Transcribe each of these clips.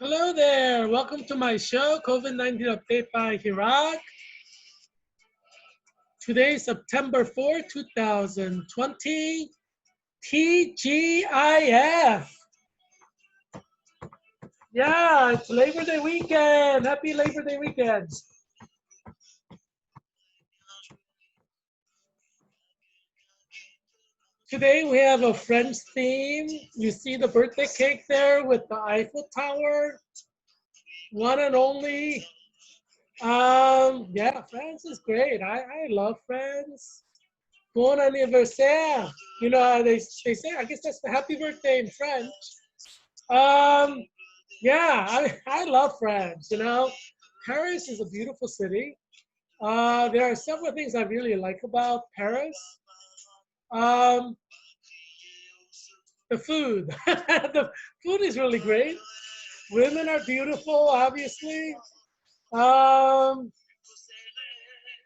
Hello there. Welcome to my show, COVID-19 Update by Heerak. Today is September 4, 2020. TGIF. Yeah, it's Labor Day weekend. Happy Labor Day weekend. Today we have a French theme. You see the birthday cake there with the Eiffel Tower. One and only. Yeah, France is great. I love France. Bon anniversaire. You know how they say, I guess that's the happy birthday in French. Um, yeah, I love France, you know. Paris is a beautiful city. There are several things I really like about Paris. Um, the food. The food is really great. Women are beautiful, obviously. Um,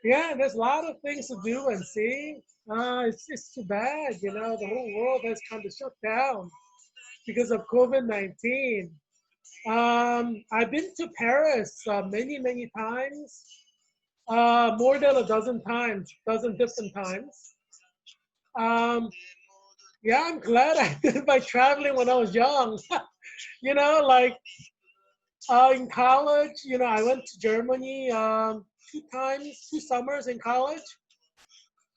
yeah, there's a lot of things to do and see. It's just too bad, you know, the whole world has kind of shut down because of COVID-19. I've been to Paris many times, more than a dozen times, dozen different times. Um, yeah, I'm glad I did my traveling when I was young. You know, like in college, you know, I went to Germany two times, 2 summers in college.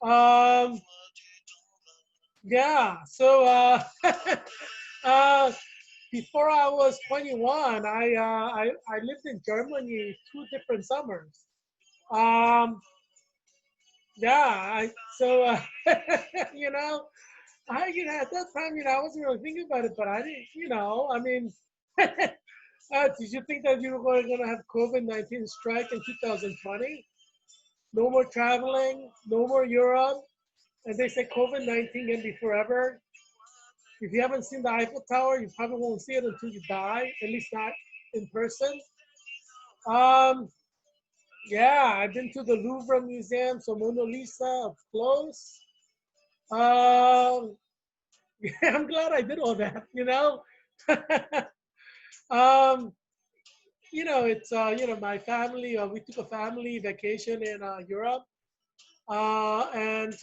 Um, yeah, so uh, before I was 21, I lived in Germany 2 different summers. Um, yeah, you know, at that time, you know, I wasn't really thinking about it, but I didn't, you know, I mean, did you think that you were going to have COVID-19 strike in 2020? No more traveling, no more Europe, and they say COVID-19 can be forever. If you haven't seen the Eiffel Tower, you probably won't see it until you die, at least not in person. Um, yeah, I've been to the Louvre Museum, so Mona Lisa up close. Um, yeah, I'm glad I did all that, you know. um, my family, we took a family vacation in Europe, and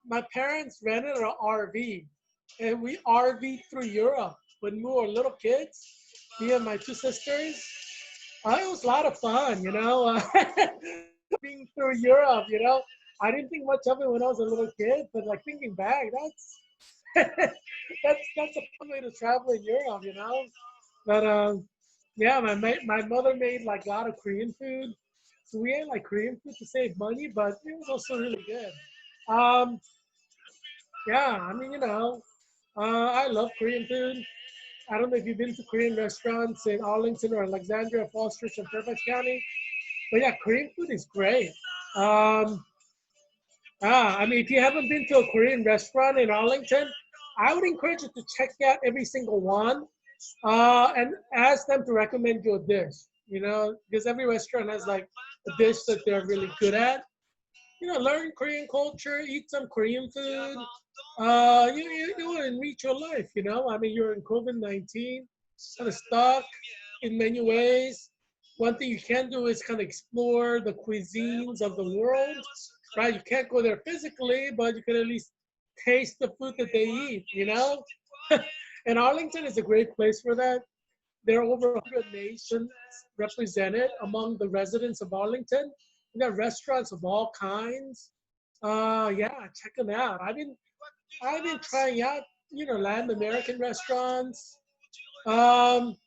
my parents rented an RV, and we RV'd through Europe when we were little kids, me and my 2 sisters. It was a lot of fun, you know, being through Europe, you know. I didn't think much of it when I was a little kid, but like thinking back, that's a fun way to travel in Europe, you know. But yeah, my mother made like a lot of Korean food, so we ate like Korean food to save money, but it was also really good. Um, yeah, I mean, you know, I love Korean food. I don't know if you've been to Korean restaurants in Arlington or Alexandria, Falls Church, and Fairfax County, but yeah, Korean food is great. Um, I mean, if you haven't been to a Korean restaurant in Arlington, I would encourage you to check out every single one and ask them to recommend you a dish. You know, because every restaurant has like a dish that they're really good at. You know, learn Korean culture, eat some Korean food. It will enrich your life. You know, I mean, you're in COVID-19, kind of stuck in many ways. One thing you can do is kind of explore the cuisines of the world, right? You can't go there physically, but you can at least taste the food that they eat, you know? And Arlington is a great place for that. There are over 100 nations represented among the residents of Arlington. We got restaurants of all kinds. Yeah, check them out. I've been trying out, you know, Latin American restaurants. Um,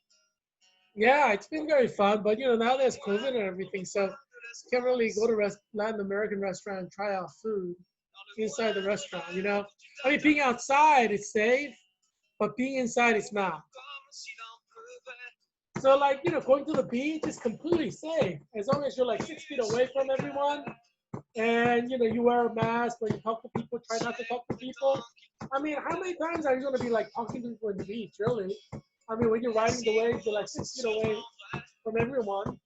yeah, it's been very fun, but you know, now there's COVID and everything, so you can't really go to Latin American restaurant and try out food inside the restaurant, you know? I mean, being outside is safe, but being inside is not. So like, you know, going to the beach is completely safe as long as you're like 6 feet away from everyone and you know you wear a mask when you talk to people, try not to talk to people. I mean, how many times are you gonna be like talking to people in the beach, really? I mean, when you're riding the waves, you're like 6 feet away from everyone.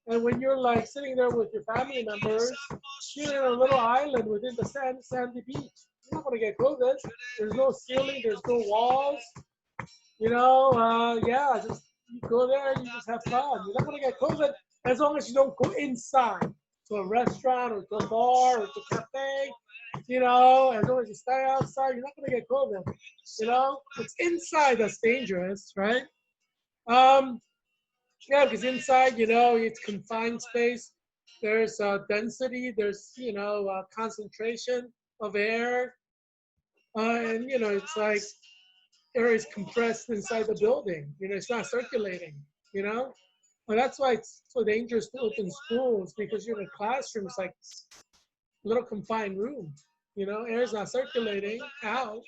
And when you're like sitting there with your family members, you're in a little island within the sandy beach. You're not gonna get COVID. There's no ceiling, there's no walls. You know, yeah, just go there and you just have fun. You're not going to get COVID as long as you don't go inside to a restaurant or to a bar or to a cafe. You know, as long as you stay outside, you're not going to get COVID. You know, it's inside that's dangerous, right? Um, yeah, because inside, you know, it's confined space. There's density. There's, you know, concentration of air. And, you know, it's like air is compressed inside the building. You know, it's not circulating, you know? And that's why it's so dangerous to open schools because you're in a classroom. It's like a little confined room. You know, air is not circulating out.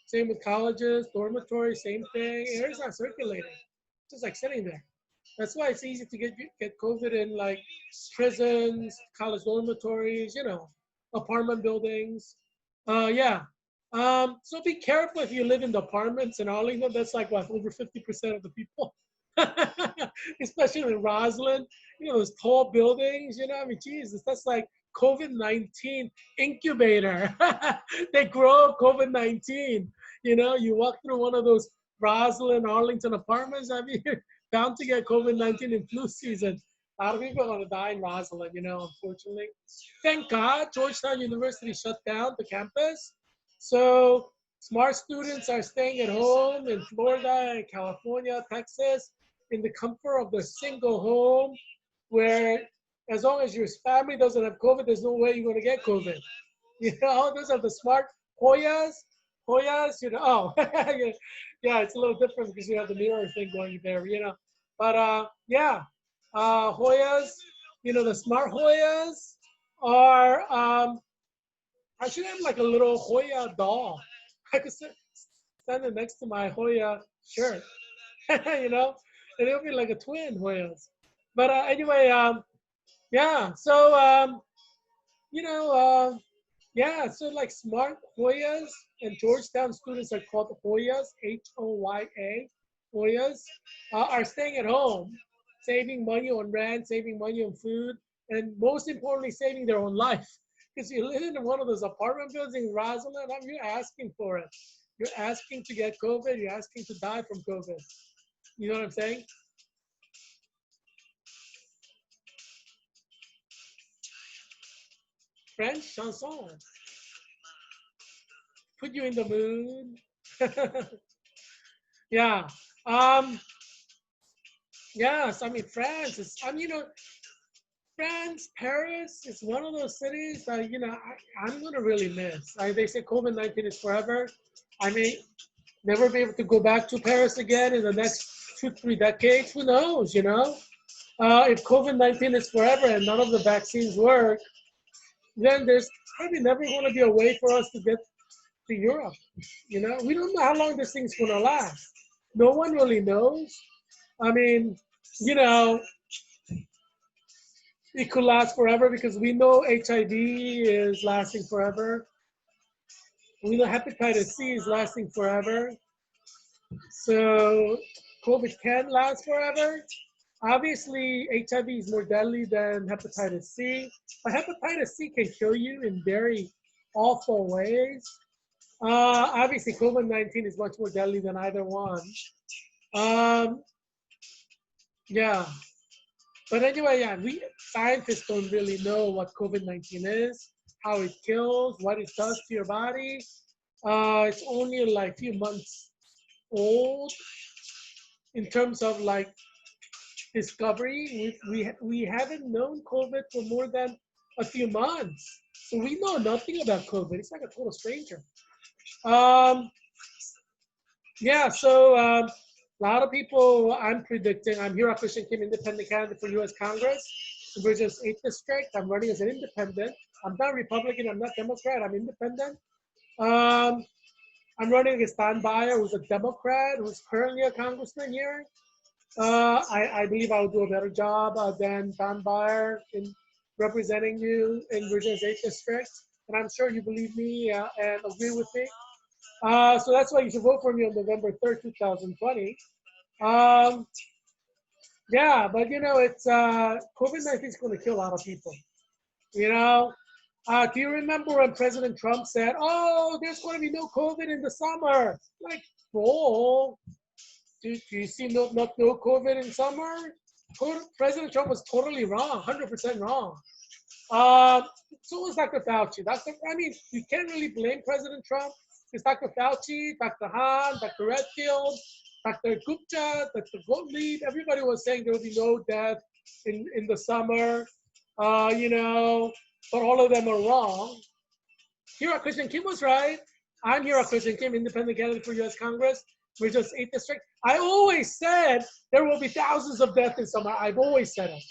Same with colleges, dormitories, same thing. Air is not circulating. It's just like sitting there. That's why it's easy to get COVID in like prisons, college dormitories, you know, apartment buildings. Yeah. So be careful if you live in the apartments in Arlington. That's like what, over 50% of the people, especially in Roslyn. You know, those tall buildings. You know, I mean, Jesus, that's like COVID-19 incubator. They grow COVID-19. You know, you walk through one of those Roslyn, Arlington apartments. I mean, you're bound to get COVID-19 in flu season. A lot of people are going to die in Roslyn, you know, unfortunately. Thank God Georgetown University shut down the campus. So smart students are staying at home in Florida and California, Texas, in the comfort of their single home, where as long as your family doesn't have COVID, there's no way you're going to get COVID. You know, those are the smart Hoyas. Hoyas, you know, oh, yeah, it's a little different because you have the mirror thing going there, you know. But yeah, Hoyas, you know, the smart Hoyas are, I should have like a little Hoya doll. I could stand it next to my Hoya shirt, you know, and it'll be like a twin Hoyas. But anyway, yeah, so, you know, yeah, so like smart Hoyas and Georgetown students are called Hoyas, Hoya, Hoyas, are staying at home, saving money on rent, saving money on food, and most importantly, saving their own life. Because you live in one of those apartment buildings in Rosalind, you're asking for it. You're asking to get COVID, you're asking to die from COVID. You know what I'm saying? French chanson. Put you in the mood. Yeah. Um, yes, I mean France is you know, France, Paris is one of those cities that, you know, I'm gonna really miss. They say COVID-19 is forever. I may never be able to go back to Paris again in the next 2, 3 decades. Who knows, you know? If COVID-19 is forever and none of the vaccines work, then there's probably never gonna be a way for us to get to Europe. You know, we don't know how long this thing's gonna last. No one really knows. I mean, you know, it could last forever because we know HIV is lasting forever. We know hepatitis C is lasting forever. So COVID can last forever. Obviously, HIV is more deadly than hepatitis C, but hepatitis C can kill you in very awful ways. Obviously, COVID-19 is much more deadly than either one. Um, yeah, but anyway, yeah, we scientists don't really know what COVID-19 is, how it kills, what it does to your body. It's only like a few months old in terms of like discovery. We haven't known COVID for more than a few months. So we know nothing about COVID. It's like a total stranger. Um, yeah, so a lot of people, I'm predicting, I'm Heerak Kim, independent candidate for U.S. Congress, Virginia's 8th District. I'm running as an independent. I'm not Republican, I'm not Democrat, I'm independent. I'm running against Don Beyer, who's a Democrat, who's currently a congressman here. I believe I will do a better job than Don Beyer in representing you in Virginia's 8th District. And I'm sure you believe me and agree with me. So that's why you should vote for me on November 3rd, 2020. Yeah, but you know, it's COVID-19 is going to kill a lot of people. You know, do you remember when President Trump said, "Oh, there's going to be no COVID in the summer"? Like, bull. Do you see no COVID in summer? President Trump was totally wrong, 100% wrong. So was Dr. Fauci. I mean, you can't really blame President Trump because Dr. Fauci, Dr. Hahn, Dr. Redfield, Dr. Gupta, Dr. Gottlieb, everybody was saying there will be no death in the summer, you know, but all of them are wrong. Heerak Christian Kim was right. I'm Heerak Christian Kim, independent candidate for U.S. Congress. We're just 8th district. I always said there will be thousands of deaths in summer. I've always said it.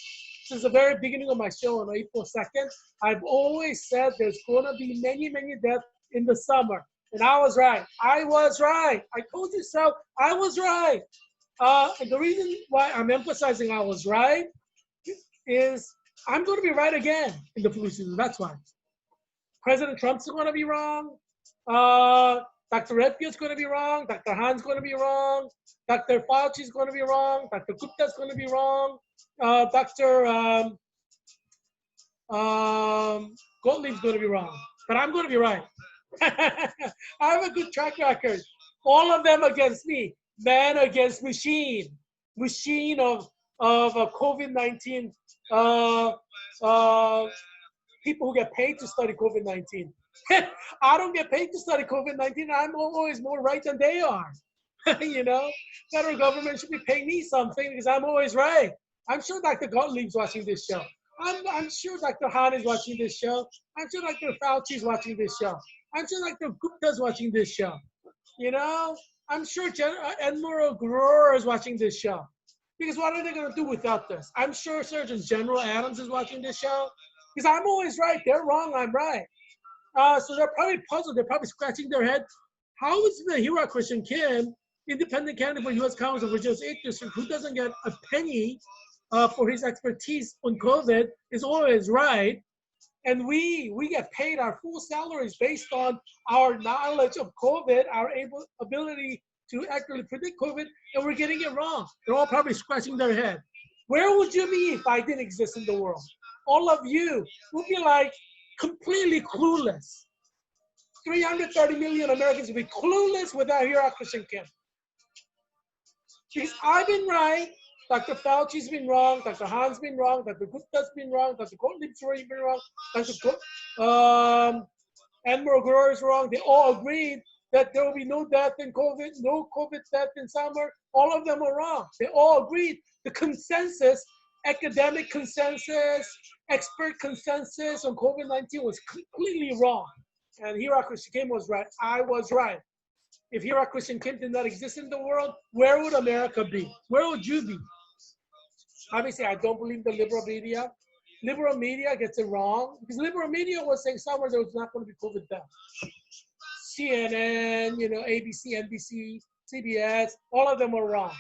Since the very beginning of my show on April 2nd, I've always said there's going to be many, many deaths in the summer. And I was right. I was right. I told you so. I was right. And the reason why I'm emphasizing I was right is I'm going to be right again in the flu season. That's why. President Trump's going to be wrong. Dr. Redfield's going to be wrong. Dr. Hahn's going to be wrong. Dr. Fauci's going to be wrong. Dr. Gupta's going to be wrong. Dr. Gottlieb's going to be wrong. But I'm going to be right. I have a good track record. All of them against me. Man against machine. Machine of COVID-19 people who get paid to study COVID-19. I don't get paid to study COVID-19. I'm always more right than they are. You know, federal government should be paying me something because I'm always right. I'm sure Dr. Gottlieb's watching this show. I'm sure Dr. Hahn is watching this show. I'm sure Dr. Fauci's watching this show. I'm sure Dr. Gupta's watching this show. You know, I'm sure Admiral Grover is watching this show. Because what are they going to do without this? I'm sure Surgeon General Adams is watching this show. Because I'm always right. They're wrong. I'm right. So they're probably puzzled. They're probably scratching their head. How is the Heerak Christian Kim, independent candidate for U.S. Congress of Virginia's 8th District, who doesn't get a penny for his expertise on COVID, is always right? And we get paid our full salaries based on our knowledge of COVID, our ability to accurately predict COVID, and we're getting it wrong. They're all probably scratching their head. Where would you be if I didn't exist in the world? All of you would be like completely clueless. 330 million Americans would be clueless without Heerak Christian Kim. Because I've been right, Dr. Fauci's been wrong, Dr. Hahn's been wrong, Dr. Gupta's been wrong, Dr. Gottlieb's been wrong, Dr. Admiral Grover is wrong. They all agreed that there will be no death in COVID, no COVID death in summer. All of them are wrong. They all agreed. The consensus, academic consensus, expert consensus on COVID-19 was completely wrong. And Heerak Christian Kim was right. I was right. If Heerak Christian Kim did not exist in the world, where would America be? Where would you be? Obviously, I don't believe the liberal media. Liberal media gets it wrong because liberal media was saying somewhere there was not going to be COVID death. CNN, you know, ABC, NBC, CBS, all of them were wrong.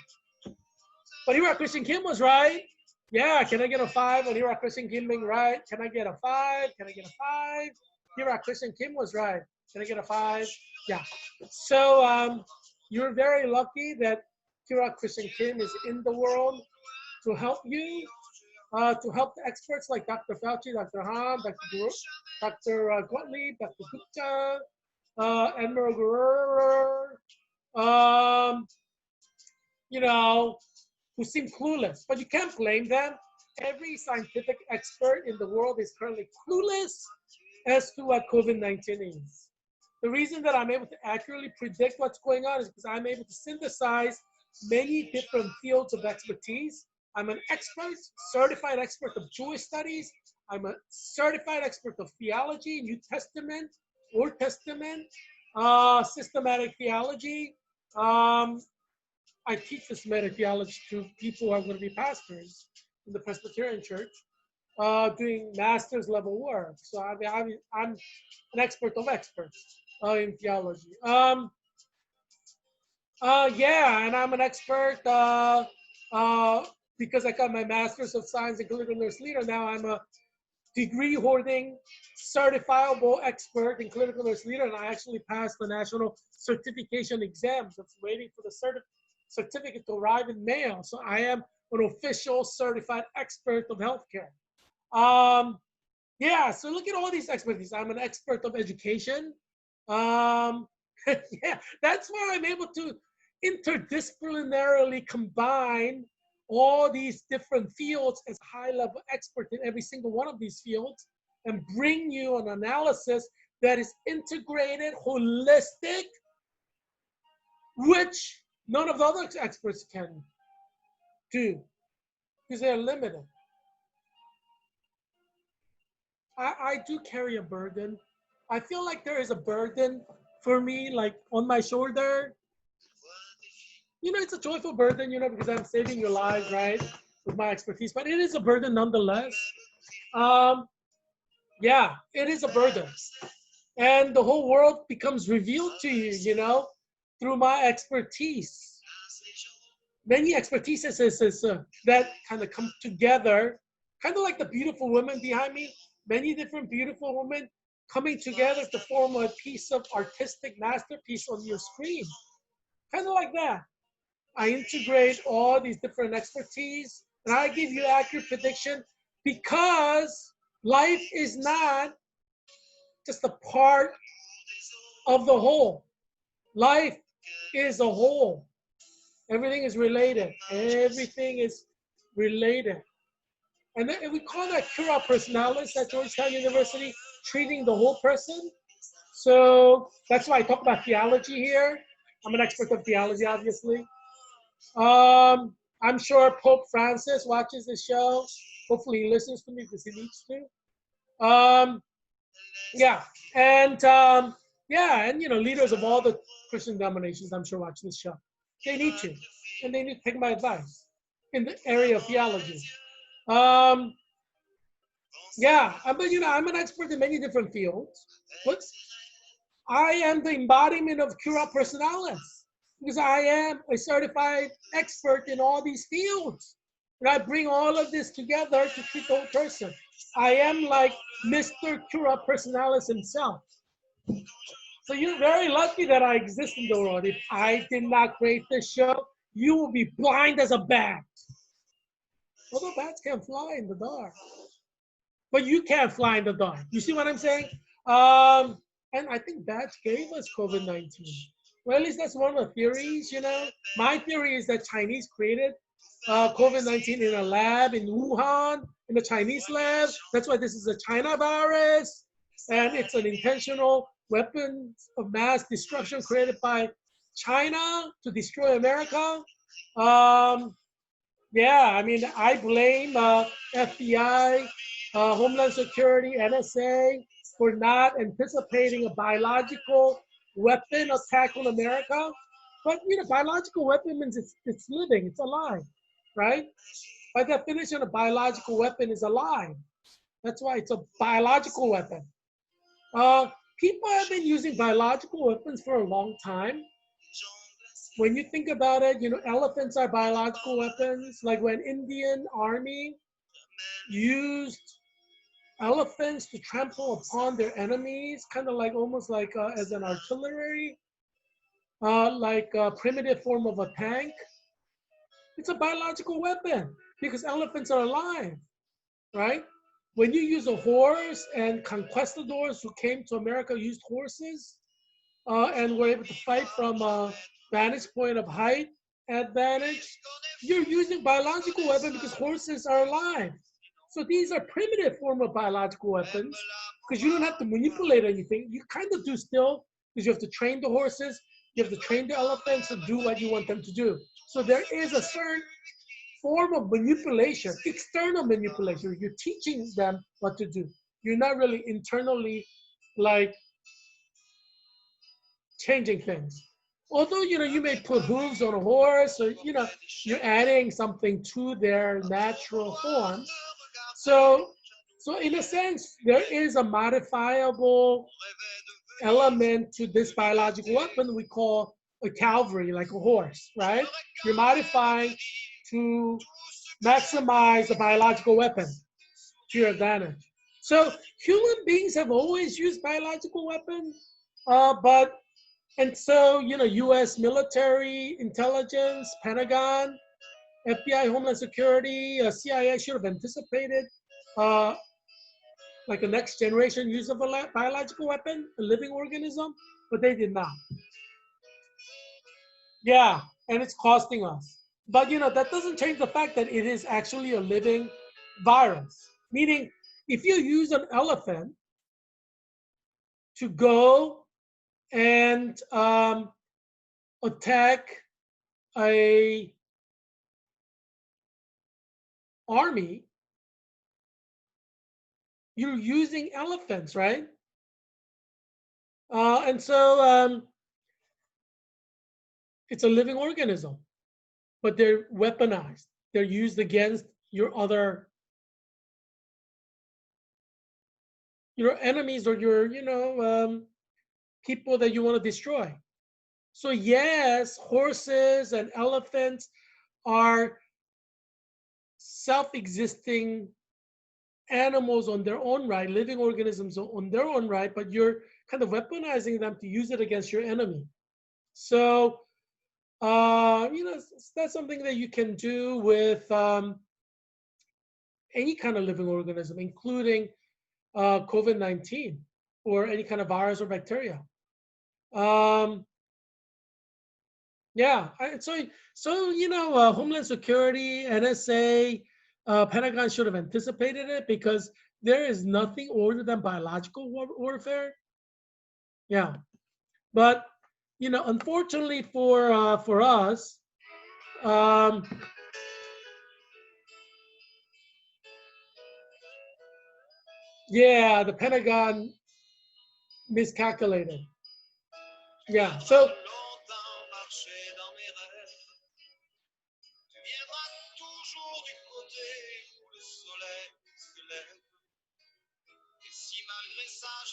But Heerak Christian Kim was right. Yeah, can I get a 5 on Heerak Christian Kim being right? Can I get a 5? Can I get a 5? Heerak Christian Kim was right. Can I get a 5? Yeah. So you're very lucky that Heerak Christian Kim is in the world to help you, to help the experts like Dr. Fauci, Dr. Hahn, Dr. Gottlieb, Dr. Gupta, Admiral Grover, you know, who seem clueless. But you can't blame them. Every scientific expert in the world is currently clueless as to what COVID-19 is. The reason that I'm able to accurately predict what's going on is because I'm able to synthesize many different fields of expertise. I'm an expert, certified expert of Jewish studies. I'm a certified expert of theology, New Testament, Old Testament, systematic theology. I teach systematic theology to people who are going to be pastors in the Presbyterian Church, doing master's level work. So I'm an expert of experts in theology. Yeah, and I'm an expert because I got my master's of science in clinical nurse leader. Now I'm a degree holding certifiable expert in clinical nurse leader, and I actually passed the national certification exams. That's waiting for the certificate to arrive in mail. So I am an official certified expert of healthcare. Yeah, so look at all these expertise. I'm an expert of education. Yeah, that's why I'm able to interdisciplinarily combine all these different fields as high-level expert in every single one of these fields and bring you an analysis that is integrated, holistic, which none of the other experts can do because they're limited. I do carry a burden. I feel like there is a burden for me, like on my shoulder. You know, it's a joyful burden, you know, because I'm saving your lives, right, with my expertise. But it is a burden nonetheless. Um, yeah, it is a burden. And the whole world becomes revealed to you, you know, through my expertise. Many expertises that kind of come together, kind of like the beautiful women behind me, many different beautiful women coming together to form a piece of artistic masterpiece on your screen. Kind of like that. I integrate all these different expertise and I give you accurate prediction because life is not just a part of the whole. Life is a whole. Everything is related. Everything is related. And then we call that cura personalis at Georgetown University, treating the whole person. So that's why I talk about theology here. I'm an expert of theology, obviously. I'm sure Pope Francis watches the show. Hopefully he listens to me because he needs to. Yeah, and you know, leaders of all the Christian denominations, I'm sure, watch this show. They need to, and they need to take my advice in the area of theology. Um, yeah, but you know, I'm an expert in many different fields. What's I am the embodiment of cura personalis because I am a certified expert in all these fields. And I bring all of this together to treat the whole person. I am like Mr. Cura Personalis himself. So you're very lucky that I exist in the world. If I did not create this show, you will be blind as a bat. Although bats can fly in the dark. But you can't fly in the dark. You see what I'm saying? And I think bats gave us COVID-19. Well, at least that's one of the theories, you know. My theory is that Chinese created COVID-19 in a lab in Wuhan, in the Chinese lab. That's why this is a China virus. And it's an intentional weapon of mass destruction created by China to destroy America. Yeah, I mean, I blame FBI, Homeland Security, NSA for not anticipating a biological weapon attack on America. But you know, biological weapon means it's living, it's alive, right? By definition, a biological weapon is alive. That's why it's a biological weapon. People have been using biological weapons for a long time. When you think about it, you know, elephants are biological weapons. Like when Indian army used elephants to trample upon their enemies, kind of like almost like as an artillery, like a primitive form of a tank. It's a biological weapon because elephants are alive, right? When you use a horse and conquistadors who came to America used horses and were able to fight from a vantage point of height advantage, you're using biological weapon because horses are alive. So these are primitive form of biological weapons because you don't have to manipulate anything. You kind of do still because you have to train the horses, you have to train the elephants to do what you want them to do. So there is a certain form of manipulation, external manipulation. You're teaching them what to do. You're not really internally like changing things. Although, you know, you may put hooves on a horse or, you know, you're adding something to their natural form. So, so in a sense, there is a modifiable element to this biological weapon we call a cavalry, like a horse, right? You're modifying to maximize the biological weapon to your advantage. So human beings have always used biological weapons, but and so, you know, U.S. military, intelligence, Pentagon, FBI, Homeland Security, CIA should have anticipated uh, like a next generation use of a biological weapon, a living organism, but they did not. Yeah, and it's costing us. But that doesn't change the fact that it is actually a living virus. Meaning, if you use an elephant to go and attack a army, you're using elephants, right? And so it's a living organism, but they're weaponized. They're used against your enemies or your people that you want to destroy. So yes, horses and elephants are self-existing animals on their own right, living organisms on their own right, but you're kind of weaponizing them to use it against your enemy. So, that's something that you can do with any kind of living organism, including COVID-19 or any kind of virus or bacteria. Yeah, Homeland Security, NSA, Pentagon should have anticipated it because there is nothing older than biological warfare. Yeah, but unfortunately for us, yeah, the Pentagon miscalculated. Yeah, so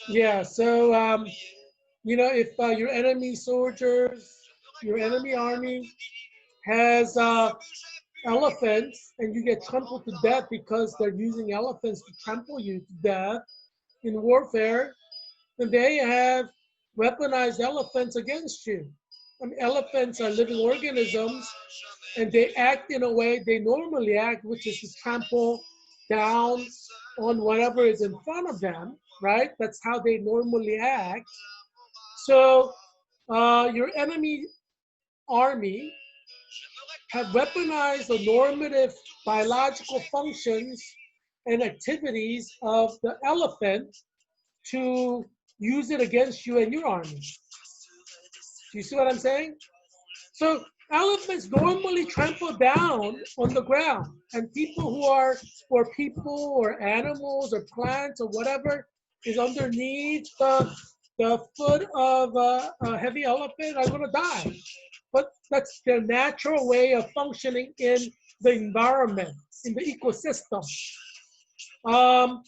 yeah, so if your enemy soldiers, your enemy army has elephants and you get trampled to death because they're using elephants to trample you to death in warfare, then they have weaponized elephants against you. I mean, elephants are living organisms and they act in a way they normally act, which is to trample down on whatever is in front of them, right? That's how they normally act. So your enemy army have weaponized the normative biological functions and activities of the elephant to use it against you and your army. Do you see what I'm saying? So elephants normally trample down on the ground, and people or people or animals or plants or whatever is underneath the foot of a heavy elephant are going to die. But that's their natural way of functioning in the environment, in the ecosystem. Um,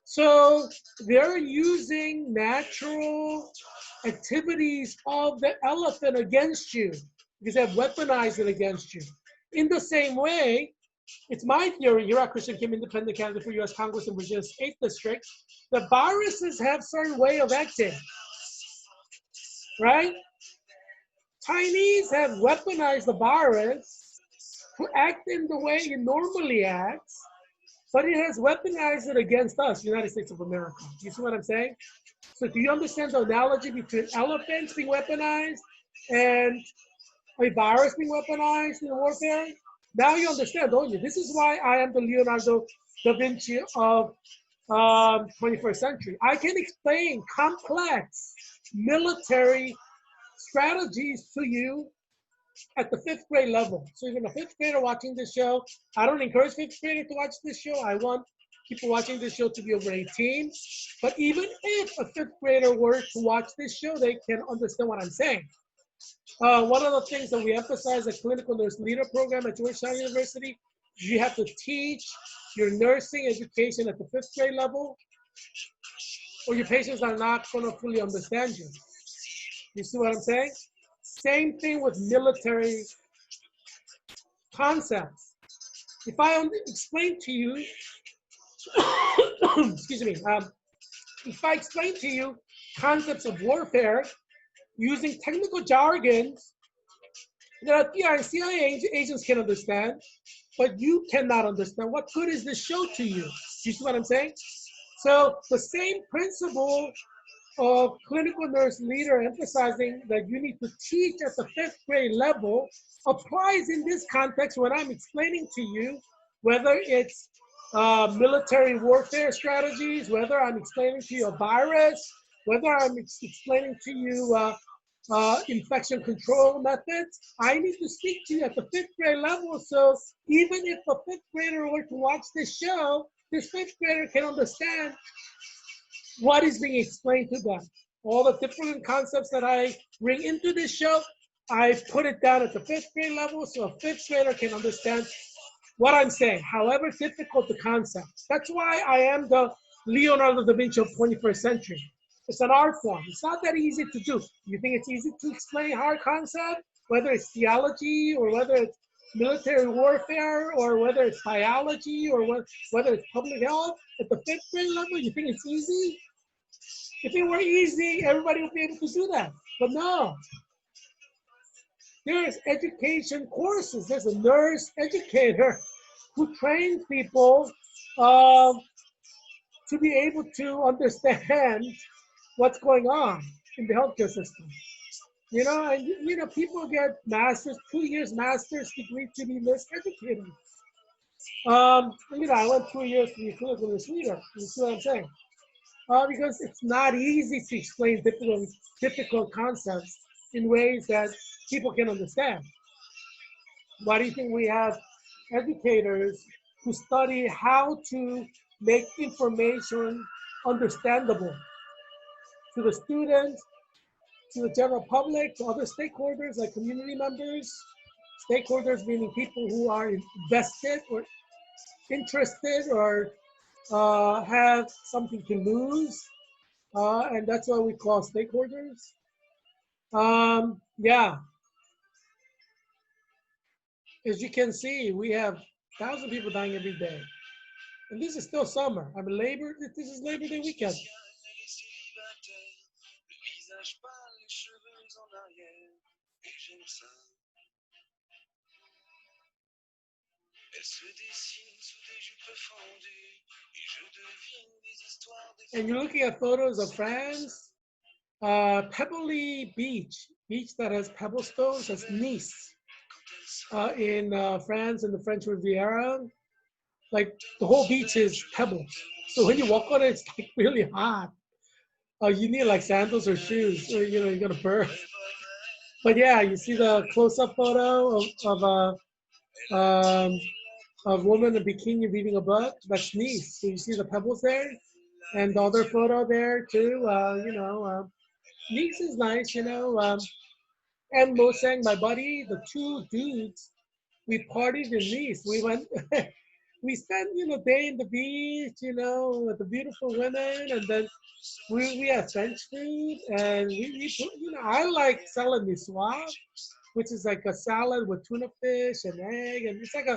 so they're using natural activities of the elephant against you because they've weaponized it against you. In the same way, it's my theory, Heerak Christian Kim, independent candidate for U.S. Congress in Virginia's 8th District, the viruses have certain way of acting, right? Chinese have weaponized the virus to act in the way it normally acts, but it has weaponized it against us, United States of America. You see what I'm saying? So do you understand the analogy between elephants being weaponized and a virus being weaponized in warfare? Now you understand, don't you? This is why I am the Leonardo da Vinci of 21st century. I can explain complex military strategies to you at the 5th grade level. So even a 5th grader watching this show, I don't encourage 5th graders to watch this show. I want people watching this show to be over 18. But even if a 5th grader were to watch this show, they can understand what I'm saying. One of the things that we emphasize at Clinical Nurse Leader Program at Georgetown University, you have to teach your nursing education at the 5th grade level, or your patients are not going to fully understand you. You see what I'm saying? Same thing with military concepts. If I explain to you, excuse me, if I explain to you concepts of warfare using technical jargons that FBI and CIA agents can understand, but you cannot understand, what good is this show to you? Do you see what I'm saying? So the same principle clinical nurse leader emphasizing that you need to teach at the 5th grade level applies in this context when I'm explaining to you whether it's military warfare strategies, whether I'm explaining to you a virus, whether I'm explaining to you infection control methods. I need to speak to you at the 5th grade level. So even if a 5th grader were to watch this show, this 5th grader can understand what is being explained to them. All the different concepts that I bring into this show, I put it down at the 5th grade level so a 5th grader can understand what I'm saying, however difficult the concept. That's why I am the Leonardo da Vinci of 21st century. It's an art form. It's not that easy to do. You think it's easy to explain hard concept, whether it's theology or whether it's military warfare or whether it's biology or whether it's public health at the 5th grade level? You think it's easy? If it were easy, everybody would be able to do that. But no, there's education courses. There's a nurse educator who trains people um, to be able to understand what's going on in the healthcare system. You know, and people get masters, 2 years master's degree to be nurse educators. I went 2 years to be clinical nurse leader. You see what I'm saying? Because it's not easy to explain difficult concepts in ways that people can understand. Why do you think we have educators who study how to make information understandable to the students, to the general public, to other stakeholders like community members, stakeholders meaning people who are invested or interested or have something to lose, and that's what we call stakeholders. Yeah, as you can see, we have 1,000 people dying every day. And this is still summer. I mean, this is Labor Day weekend. And you're looking at photos of France, Pebbly beach that has pebble stones, that's Nice in France, in the French Riviera. Like the whole beach is pebbles. So when you walk on it, it's like really hot. You need like sandals or shoes, or you're gonna burn. But yeah, you see the close-up photo um, of a woman in a bikini reading a book. That's Nice. So you see the pebbles there, and the other photo there too. Nice is nice, and Mosang, my buddy, the two dudes, we partied in Nice. We went, we spent, day in the beach, with the beautiful women, and then we had French food, and I like salad niçoise, which is like a salad with tuna fish and egg, and it's like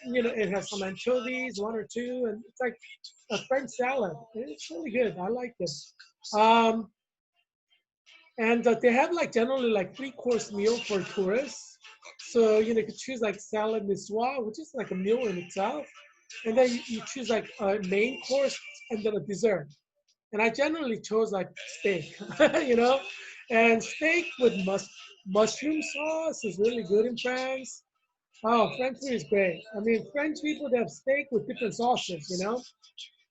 it has some anchovies, one or two, and it's like a French salad. It's really good. I like it. Um, and they have like generally like 3-course meal for tourists. So you could choose like salad niçoise, which is like a meal in itself, and then you choose like a main course and then a dessert. And I generally chose like steak, and steak with mushroom sauce is really good in France. Oh, French food is great. I mean, French people, they have steak with different sauces,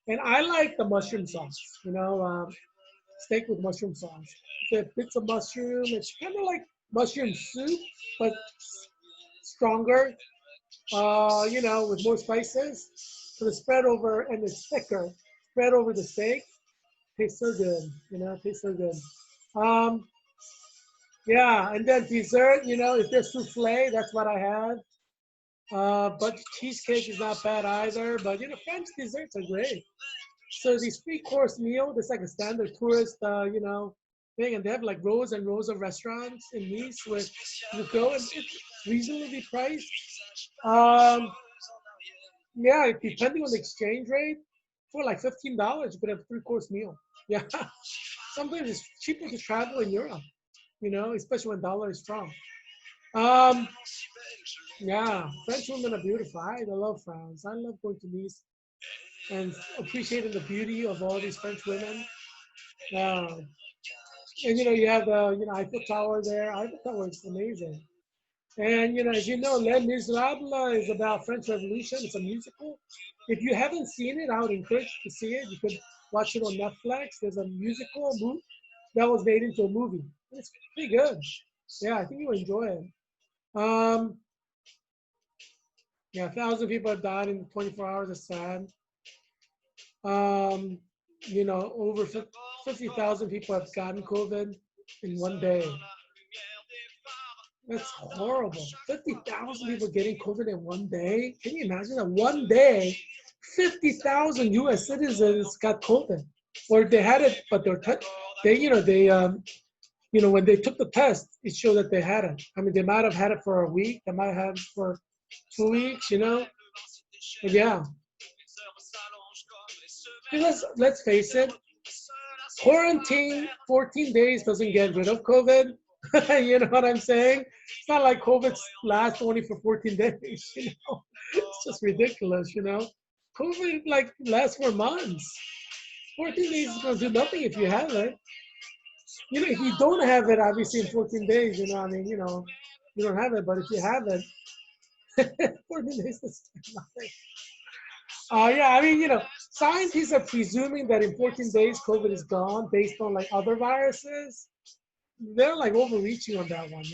and I like the mushroom sauce, steak with mushroom sauce. The bits of mushroom, it's kind of like mushroom soup, but stronger, with more spices. So it's spread over, and it's thicker, spread over the steak. Tastes so good, tastes so good. Um, yeah, and then dessert, if there's souffle, that's what I have. But cheesecake is not bad either. But French desserts are great. So these 3-course meal, it's like a standard tourist, thing, and they have like rows and rows of restaurants in Nice where you go and it's reasonably priced. Um, yeah, depending on the exchange rate, for like $15, you could have a 3-course meal. Yeah, sometimes it's cheaper to travel in Europe, especially when dollar is strong. Um, yeah, French women are beautiful. I love France. I love going to Nice and appreciating the beauty of all these French women. Um, and you have the Eiffel Tower there. Eiffel Tower is amazing. And as you know, Les Miserables is about French Revolution. It's a musical. If you haven't seen it, I would encourage you to see it. You could watch it on Netflix. There's a musical that was made into a movie. It's pretty good. Yeah, I think you'll enjoy it. Um, yeah, 1,000 people have died in 24 hours. It's sad. Um, over 50,000 people have gotten COVID in one day. That's horrible. 50,000 people getting COVID in one day. Can you imagine that? One day, 50,000 U.S. citizens got COVID, or they had it, but when they took the test, it showed that they had it. I mean, they might have had it for a week. They might have had it for 2 weeks. But yeah, let's face it. Quarantine 14 days doesn't get rid of COVID. You know what I'm saying? It's not like COVID lasts only for 14 days. It's just ridiculous. COVID like lasts for months. 14 days is going to do nothing if you have it. If you don't have it, obviously in 14 days, I mean, you don't have it. But if you have it, 14 days is nothing. Yeah, I mean, scientists are presuming that in 14 days COVID is gone based on like other viruses. They're like overreaching on that one.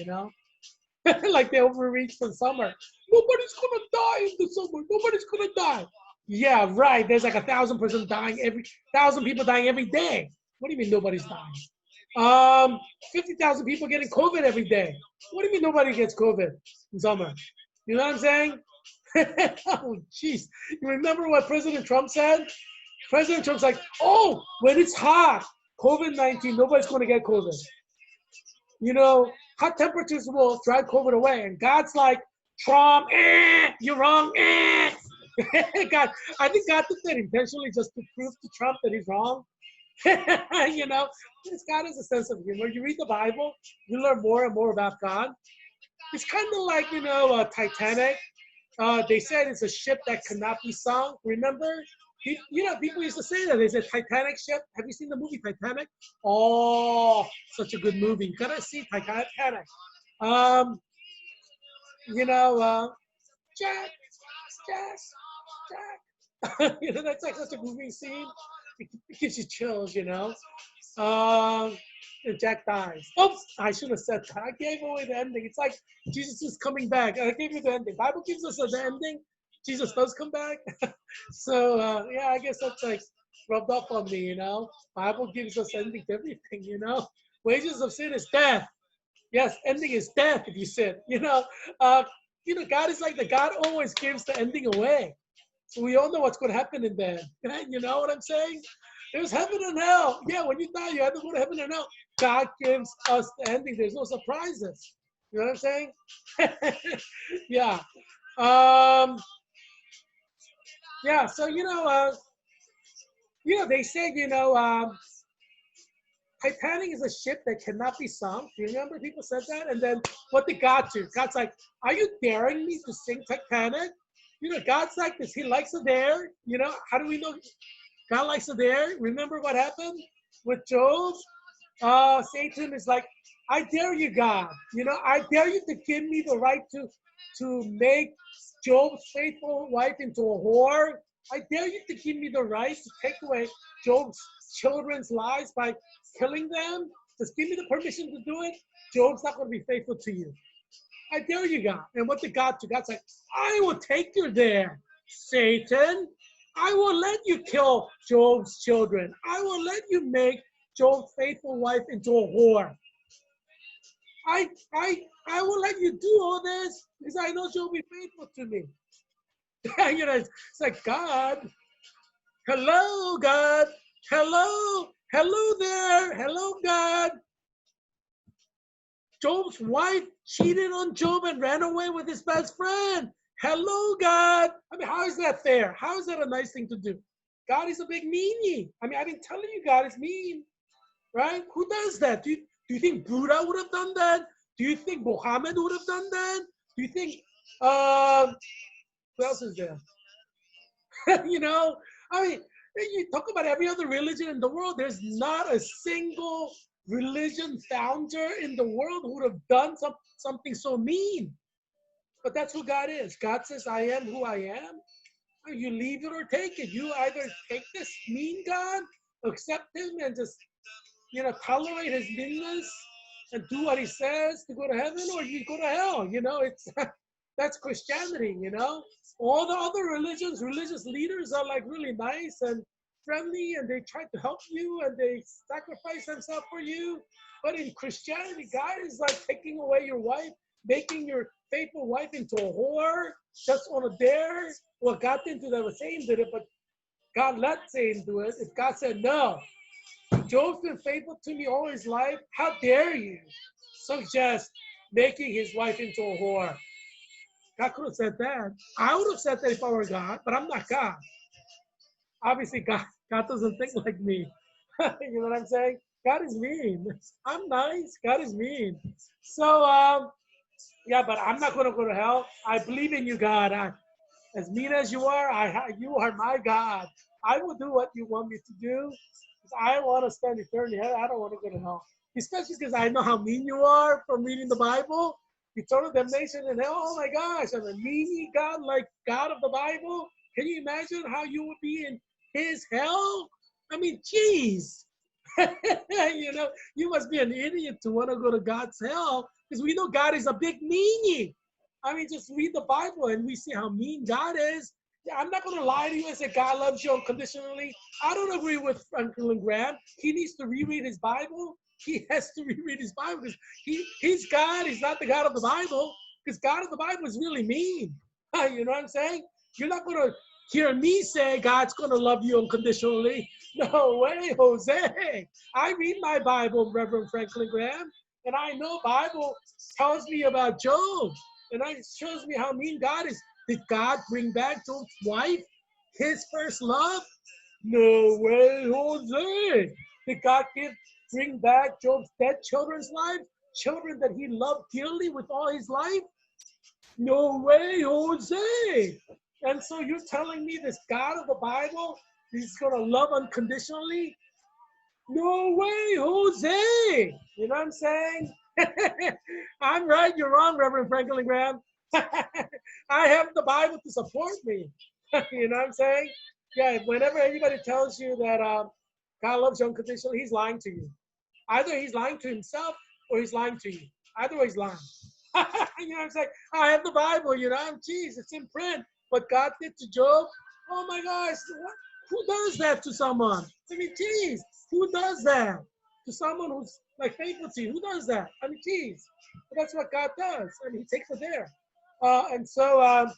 Like they overreached for summer. Nobody's gonna die in the summer. Nobody's gonna die. Yeah, right. There's like 1,000 person dying 1,000 people dying every day. What do you mean nobody's dying? 50,000 people getting COVID every day. What do you mean nobody gets COVID in summer? You know what I'm saying? Oh, jeez. You remember what President Trump said? President Trump's like, oh, when it's hot, COVID-19, nobody's going to get COVID. Hot temperatures will drive COVID away. And God's like, Trump, you're wrong. God, I think God did that intentionally just to prove to Trump that he's wrong. This God has a sense of humor. You read the Bible, you learn more and more about God. It's kind of like, Titanic. They said it's a ship that cannot be sunk. Remember? People used to say that. They said Titanic ship. Have you seen the movie Titanic? Oh, such a good movie. You gotta see Titanic. Um, Jack, Jack, Jack. That's like such a moving scene. It gives you chills. Um, and Jack dies. Oops, I should have said that. I gave away the ending. It's like Jesus is coming back. I gave you the ending. Bible gives us the ending. Jesus does come back. So yeah, I guess that's like rubbed off on me. Bible gives us ending to everything. Wages of sin is death. Yes, ending is death if you sin. God is like the God always gives the ending away. So we all know what's going to happen in there. You know what I'm saying? There's heaven and hell. Yeah, when you die, you have to go to heaven and hell. God gives us the ending. There's no surprises. You know what I'm saying? Yeah. Yeah. So they said Titanic is a ship that cannot be sunk. Do you remember people said that? And then what did God do? God's like, are you daring me to sing Titanic? God's like this. He likes it there. How do we know God likes it there? Remember what happened with Job? Satan is like, I dare you, God. I dare you to give me the right to make Job's faithful wife into a whore. I dare you to give me the right to take away Job's children's lives by killing them. Just give me the permission to do it. Job's not going to be faithful to you. I dare you, God. And what did God do? God's like, I will take you there, Satan. I will let you kill Job's children. I will let you make Job's faithful wife into a whore. I will let you do all this because I know Job will be faithful to me. It's like, God, hello, God. Hello there. Hello, God. Job's wife cheated on Job and ran away with his best friend. Hello, God. I mean, how is that fair? How is that a nice thing to do? God is a big meanie. I mean, I've been telling you, God is mean, right? Who does that? Do you think Buddha would have done that? Do you think Muhammad would have done that? Do you think, who else is there? I mean, You talk about every other religion in the world. There's not a single religion founder in the world who would have done something so mean. But that's who God is. God says, I am who I am. You leave it or take it. You either take this mean God, accept him, and just, tolerate his meanness and do what he says to go to heaven, or you go to hell. It's that's Christianity. All the other religions, religious leaders are like really nice and friendly, and they try to help you and they sacrifice themselves for you. But in Christianity, God is like taking away your wife, making your faithful wife into a whore just on a dare. Well, God didn't do that. Satan did it, but God let Satan do it. If God said no, Job's been faithful to me all his life, how dare you suggest making his wife into a whore? God could have said that. I would have said that if I were God, but I'm not God. Obviously, God doesn't think like me. You know what I'm saying? God is mean. I'm nice. God is mean. So, yeah, but I'm not going to go to hell. I believe in you, God. As mean as you are, you are my God. I will do what you want me to do. I want to spend eternity in hell. I don't want to go to hell. Especially because I know how mean you are from reading the Bible. Eternal damnation in hell. Oh my gosh, I'm a mean God like God of the Bible. Can you imagine how you would be in his hell? I mean, geez. You must be an idiot to want to go to God's hell, because we know God is a big meanie. I mean, just read the Bible and we see how mean God is. Yeah, I'm not going to lie to you and say God loves you unconditionally. I don't agree with Franklin Graham. He needs to reread his Bible. He has to reread his Bible because he's God. He's not the God of the Bible, because God of the Bible is really mean. You know what I'm saying? You're not going to hear me say God's going to love you unconditionally. No way, Jose. I read my Bible, Reverend Franklin Graham, and I know Bible tells me about Job, and it shows me how mean God is. Did God bring back Job's wife, his first love? No way, Jose. Did God bring back Job's dead children's lives? Children that he loved dearly with all his life? No way, Jose. And so you're telling me this God of the Bible, he's going to love unconditionally? No way, Jose. You know what I'm saying? I'm right, you're wrong, Reverend Franklin Graham. I have the Bible to support me. You know what I'm saying? Yeah, whenever anybody tells you that God loves you unconditionally, he's lying to you. Either he's lying to himself or he's lying to you. Either way, he's lying. You know what I'm saying? I have the Bible, geez, it's in print. What God did to Job, oh my gosh, who does that to someone? I mean, geez, who does that to someone who's like faithful to you? Who does that? I mean, geez, but that's what God does. I mean, he takes it there. And so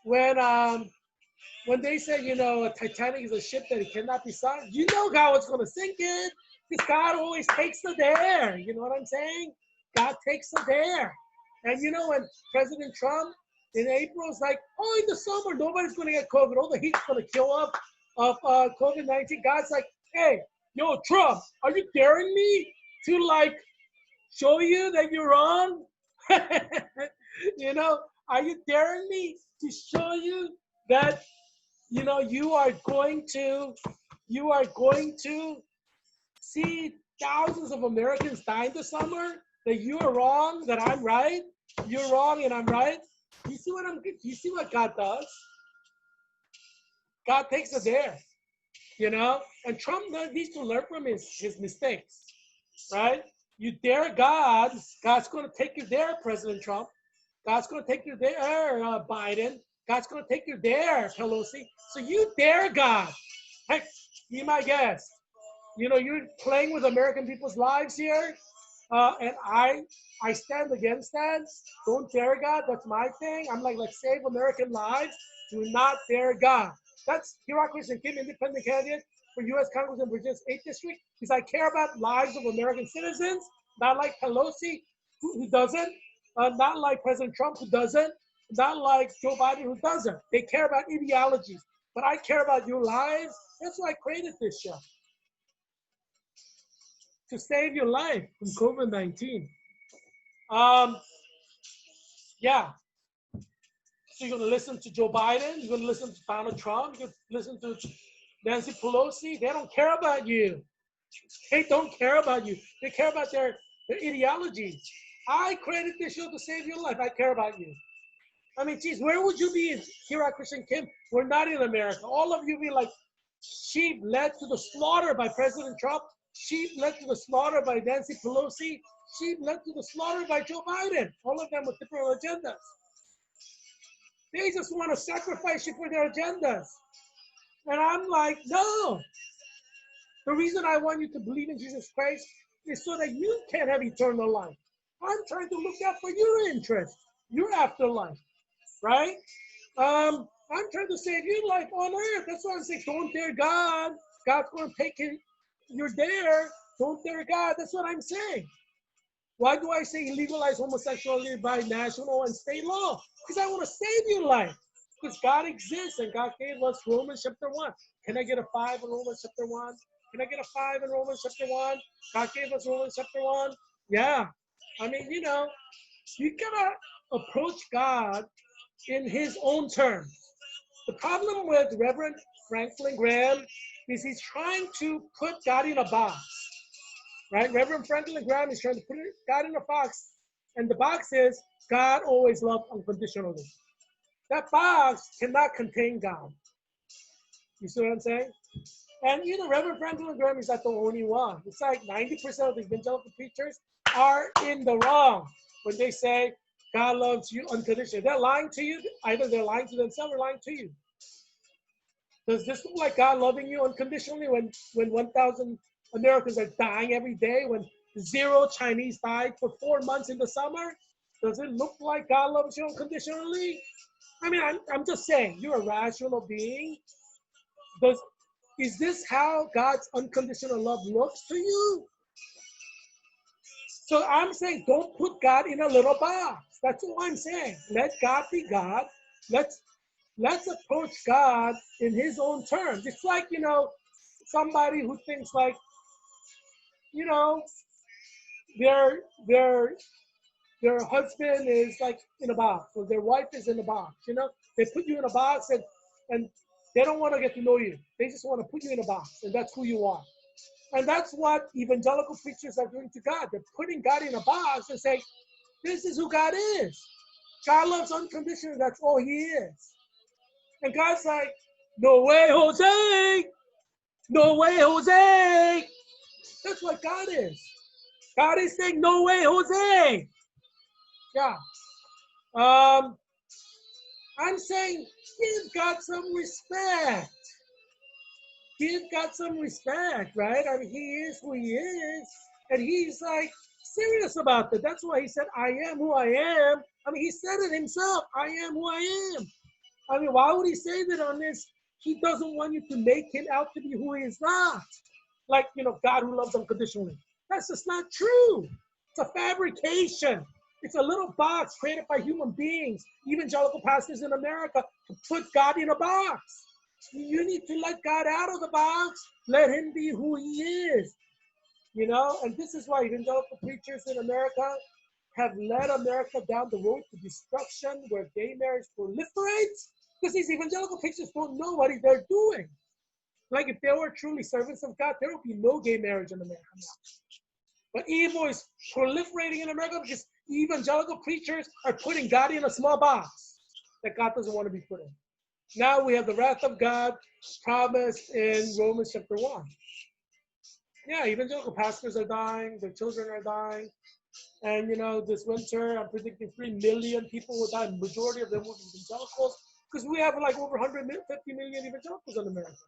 when they say, a Titanic is a ship that it cannot be sunk, God was going to sink it, because God always takes it there. You know what I'm saying? God takes it there. And when President Trump in April is like, oh, in the summer, nobody's going to get COVID. All the heat's going to kill up of COVID-19. God's like, hey, yo, Trump, are you daring me to show you that you're wrong? Are you daring me to show you that, you are going to see thousands of Americans die in the summer, that you are wrong, that I'm right, you're wrong and I'm right? You see what God does? God takes it there, and Trump needs to learn from his mistakes, right? You dare God, God's going to take you there, President Trump. God's going to take you there, Biden. God's going to take you there, Pelosi. So you dare God. Heck, be my guest. You're playing with American people's lives here, and I stand against that. Don't dare God. That's my thing. I'm like, let's save American lives. Do not dare God. That's Heerak Kim, independent candidate for U.S. Congress in Virginia's 8th District, because I care about lives of American citizens, not like Pelosi, who doesn't, not like President Trump, who doesn't, not like Joe Biden, who doesn't. They care about ideologies, but I care about your lives. That's why I created this show, to save your life from COVID-19. Yeah. So you're going to listen to Joe Biden, you're going to listen to Donald Trump, you're going to listen to Nancy Pelosi. They don't care about you. They don't care about you. They care about their ideologies. I created this show to save your life. I care about you. I mean, geez, where would you be if Heerak, Christian, Kim? We're not in America. All of you be like, sheep led to the slaughter by President Trump. Sheep led to the slaughter by Nancy Pelosi. Sheep led to the slaughter by Joe Biden. All of them with different agendas. They just want to sacrifice you for their agendas. And I'm like, no. The reason I want you to believe in Jesus Christ is so that you can have eternal life. I'm trying to look out for your interest, your afterlife, right? I'm trying to save your life on earth. That's why I'm saying, don't dare God. God's going to take it. You're there. Don't dare God. That's what I'm saying. Why do I say legalize homosexuality by national and state law? Because I want to save your life. Because God exists and God gave us Romans chapter 1. Can I get a 5 in Romans chapter 1? Can I get a 5 in Romans chapter 1? God gave us Romans chapter 1. Yeah. I mean, you know, you gotta approach God in his own terms. The problem with Reverend Franklin Graham is he's trying to put God in a box. Right? Reverend Franklin Graham is trying to put God in a box. And the box is God always loved unconditionally. That box cannot contain God. You see what I'm saying? And you know, Reverend Franklin Graham is not the only one. It's like 90% of the evangelical preachers are in the wrong when they say God loves you unconditionally. They're lying to you. Either they're lying to themselves or lying to you. Does this look like God loving you unconditionally when 1,000 Americans are dying every day, when 0 Chinese died for 4 months in the summer? Does it look like God loves you unconditionally? I mean, I'm just saying, you're a rational being. Is this how God's unconditional love looks to you? So I'm saying, don't put God in a little box. That's all I'm saying. Let God be God. Let's approach God in his own terms. It's like, you know, somebody who thinks like, you know, their husband is like in a box, or their wife is in a box, you know? They put you in a box and they don't want to get to know you. They just want to put you in a box, and that's who you are. And that's what evangelical preachers are doing to God. They're putting God in a box and saying, this is who God is. God loves unconditionally. That's all he is. And God's like, no way, Jose. No way, Jose. That's what God is. God is saying, no way, Jose. Yeah. I'm saying, give God some respect. Give God some respect, right? I mean, he is who he is. And he's like serious about that. That's why he said, I am who I am. I mean, he said it himself. I am who I am. I mean, why would he say that on this? He doesn't want you to make him out to be who he is not. Like, you know, God who loves unconditionally. That's just not true. It's a fabrication. It's a little box created by human beings, evangelical pastors in America, to put God in a box. You need to let God out of the box. Let him be who he is. You know, and this is why evangelical preachers in America have led America down the road to destruction, where gay marriage proliferates, because these evangelical preachers don't know what they're doing. Like, if they were truly servants of God, there would be no gay marriage in America now. But evil is proliferating in America because evangelical preachers are putting God in a small box that God doesn't want to be put in. Now we have the wrath of God promised in Romans chapter 1. Yeah, evangelical pastors are dying, their children are dying. And, you know, this winter, I'm predicting 3 million people will die. Majority of them will be evangelicals, because we have like over 150 million evangelicals in America.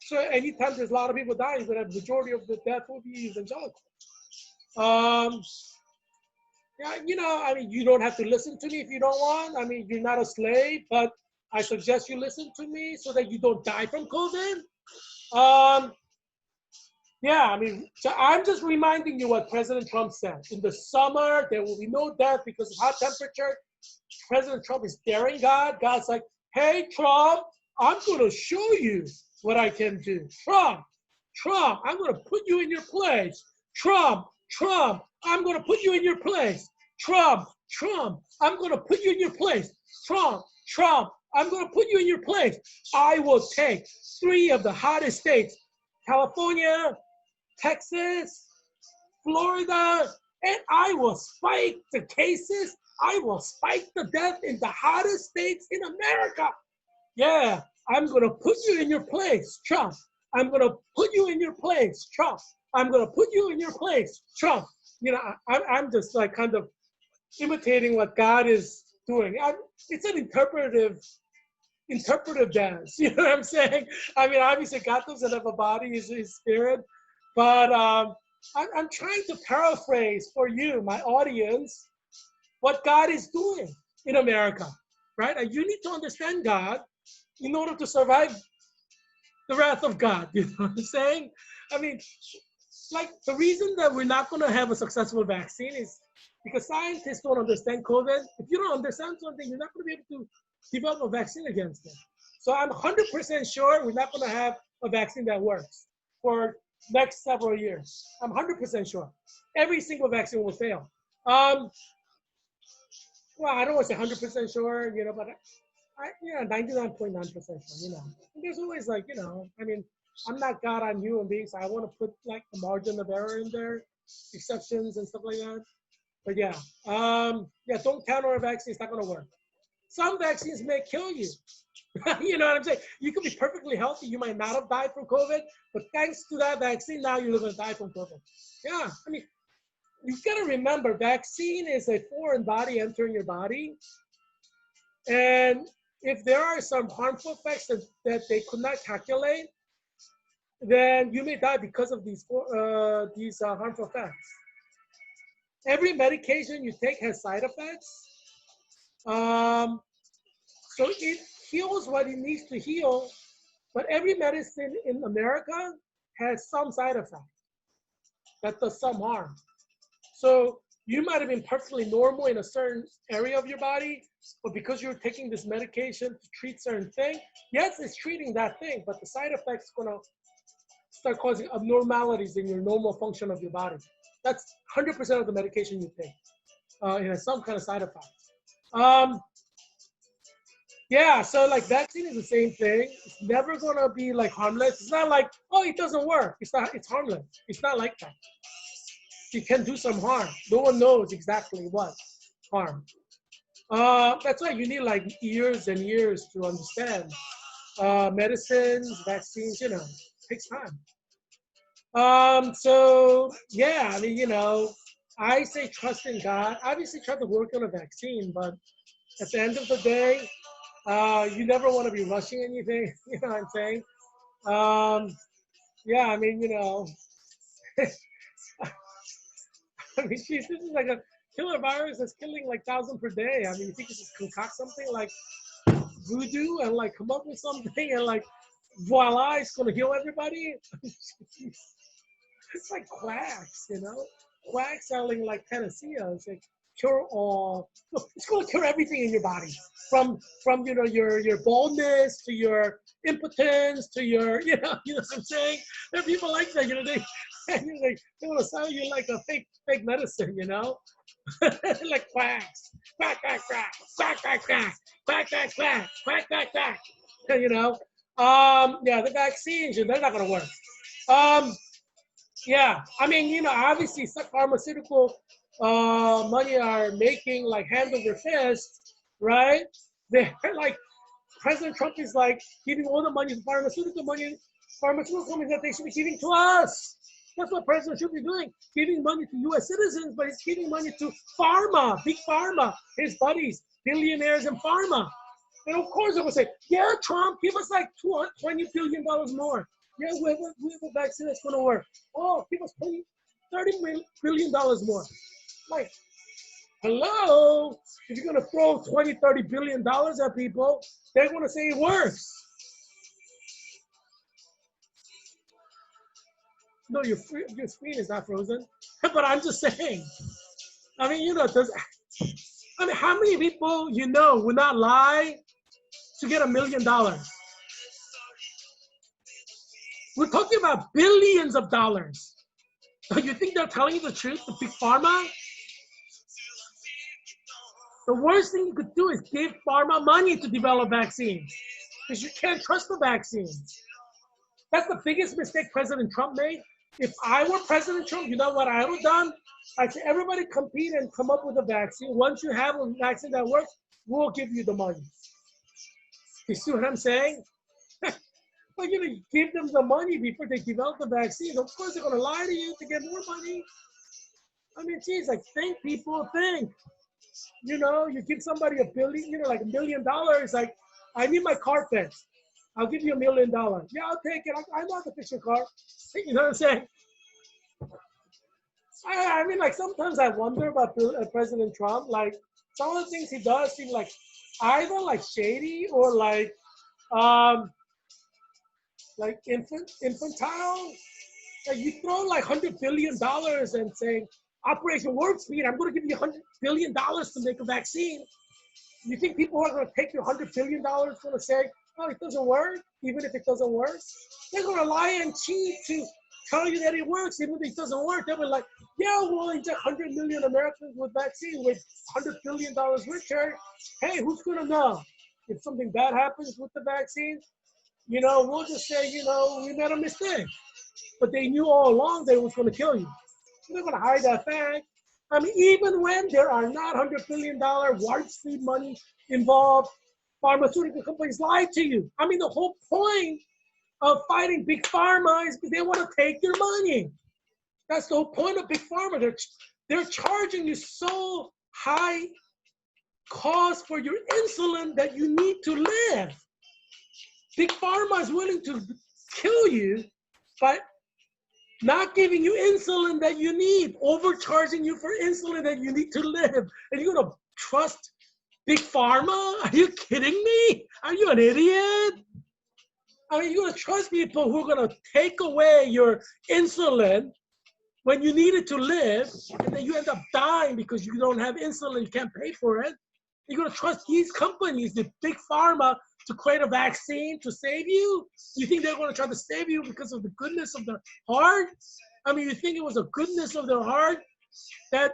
So anytime there's a lot of people dying, the majority of the death will be evangelical. Yeah, you know, I mean, you don't have to listen to me if you don't want. I mean, you're not a slave, but I suggest you listen to me so that you don't die from COVID. Yeah, I mean, so I'm just reminding you what President Trump said. In the summer, there will be no death because of hot temperature. President Trump is daring God. God's like, hey, Trump, I'm going to show you what I can do. Trump, I'm going to put you in your place. Trump, I'm going to put you in your place. Trump, I'm going to put you in your place. Trump, Trump, I'm going to put you in your place. I will take 3 of the hottest states, California, Texas, Florida, and I will spike the cases. I will spike the death in the hottest states in America. Yeah, I'm going to put you in your place, Trump. I'm going to put you in your place, Trump. I'm going to put you in your place, Trump. You know, I'm just like kind of imitating what God is doing. It's an interpretive dance. You know what I'm saying? I mean, obviously God doesn't have a body, he's his spirit. But I'm trying to paraphrase for you, my audience, what God is doing in America, right? And you need to understand God in order to survive the wrath of God. You know what I'm saying? I mean, like the reason that we're not going to have a successful vaccine is because scientists don't understand COVID. If you don't understand something, you're not going to be able to develop a vaccine against it. So I'm 100% sure we're not going to have a vaccine that works for next several years. I'm 100% sure. Every single vaccine will fail. Well, I don't want to say 100% sure, you know, but 99.9% sure, you know. And there's always like, you know, I mean, I'm not God on human beings, so I want to put like a margin of error in there, exceptions and stuff like that. But yeah, don't count on a vaccine. It's not going to work. Some vaccines may kill you. You know what I'm saying? You could be perfectly healthy. You might not have died from COVID, but thanks to that vaccine, now you're going to die from COVID. Yeah, I mean, you've got to remember, vaccine is a foreign body entering your body. And if there are some harmful effects that they could not calculate, then you may die because of these harmful effects. Every medication you take has side effects. So it heals what it needs to heal, but every medicine in America has some side effects that does some harm. So you might have been perfectly normal in a certain area of your body, but because you're taking this medication to treat certain thing, yes, it's treating that thing, but the side effects is gonna start causing abnormalities in your normal function of your body. That's 100% of the medication you take. It has some kind of side effects. Yeah, so like vaccine is the same thing. It's never gonna be like harmless. It's not like, oh, it doesn't work. It's not, it's harmless. It's not like that. It can do some harm. No one knows exactly what harm. That's why you need like years and years to understand. Medicines, vaccines, you know, takes time. So yeah, I mean, you know, I say trust in God. Obviously try to work on a vaccine, but at the end of the day, you never want to be rushing anything, you know what I'm saying? Yeah, I mean, you know, I mean, geez, this is like a killer virus that's killing like 1,000 per day. I mean, you think you just concoct something like voodoo and like come up with something and like voila, it's gonna heal everybody? It's like quacks, you know? Quacks selling like panacea. It's like cure all. Look, it's gonna cure everything in your body, from you know your baldness to your impotence to your you know what I'm saying. There are people like that, you know. They want to sell you like a fake medicine, you know, like quacks, quack quack quack, quack quack quack, quack quack quack, quack quack quack. You know, yeah, the vaccines, they're not gonna work. Yeah, I mean, you know, obviously pharmaceutical money are making like hand over fist, right? They're like, President Trump is like giving all the money to pharmaceutical companies that they should be giving to us. That's what President should be doing, giving money to U.S. citizens, but he's giving money to pharma, big pharma, his buddies, billionaires in pharma. And of course, they would say, yeah, Trump, give us like $20 billion more. Yeah, we have a vaccine that's going to work. Oh, give us $30 billion more. Like, hello? If you're going to throw $30 billion at people, they're going to say it works. No, your screen is not frozen. But I'm just saying. I mean, you know, how many people you know would not lie to get $1 million? We're talking about billions of dollars. You think they're telling you the truth, the big pharma? The worst thing you could do is give pharma money to develop vaccines because you can't trust the vaccines. That's the biggest mistake President Trump made. If I were President Trump, you know what I would have done? I'd say everybody compete and come up with a vaccine. Once you have a vaccine that works, we'll give you the money. You see what I'm saying? Like, you know, you give them the money before they develop the vaccine. Of course, they're going to lie to you to get more money. I mean, geez, like, think, people, think. You know, you give somebody a billion, you know, like $1 million. Like, I need my car fixed. I'll give you $1 million. Yeah, I'll take it. I know how to fix your car. You know what I'm saying? I mean, like, sometimes I wonder about President Trump. Like, some of the things he does seem like either like shady or infantile. Like, you throw like $100 billion and saying, Operation Warp Speed, I'm going to give you $100 billion to make a vaccine. You think people are going to take your $100 billion going to say, oh, it doesn't work, even if it doesn't work? They're going to lie and cheat to tell you that it works, even if it doesn't work. They'll be like, yeah, we'll inject 100 million Americans with vaccine with $100 billion richer. Hey, who's going to know? If something bad happens with the vaccine, you know, we'll just say, you know, we made a mistake. But they knew all along they was going to kill you. They're going to hide that fact. I mean, even when there are not $100 billion Wall Street money involved, pharmaceutical companies lie to you. I mean, the whole point of fighting Big Pharma is because they want to take your money. That's the whole point of Big Pharma. They're charging you so high cost for your insulin that you need to live. Big Pharma is willing to kill you by not giving you insulin that you need, overcharging you for insulin that you need to live. And you're gonna trust Big Pharma? Are you kidding me? Are you an idiot? I mean, you're gonna trust people who are gonna take away your insulin when you need it to live, and then you end up dying because you don't have insulin, you can't pay for it. You're gonna trust these companies, the Big Pharma, to create a vaccine to save you? You think they're going to try to save you because of the goodness of their heart? I mean, you think it was the goodness of their heart that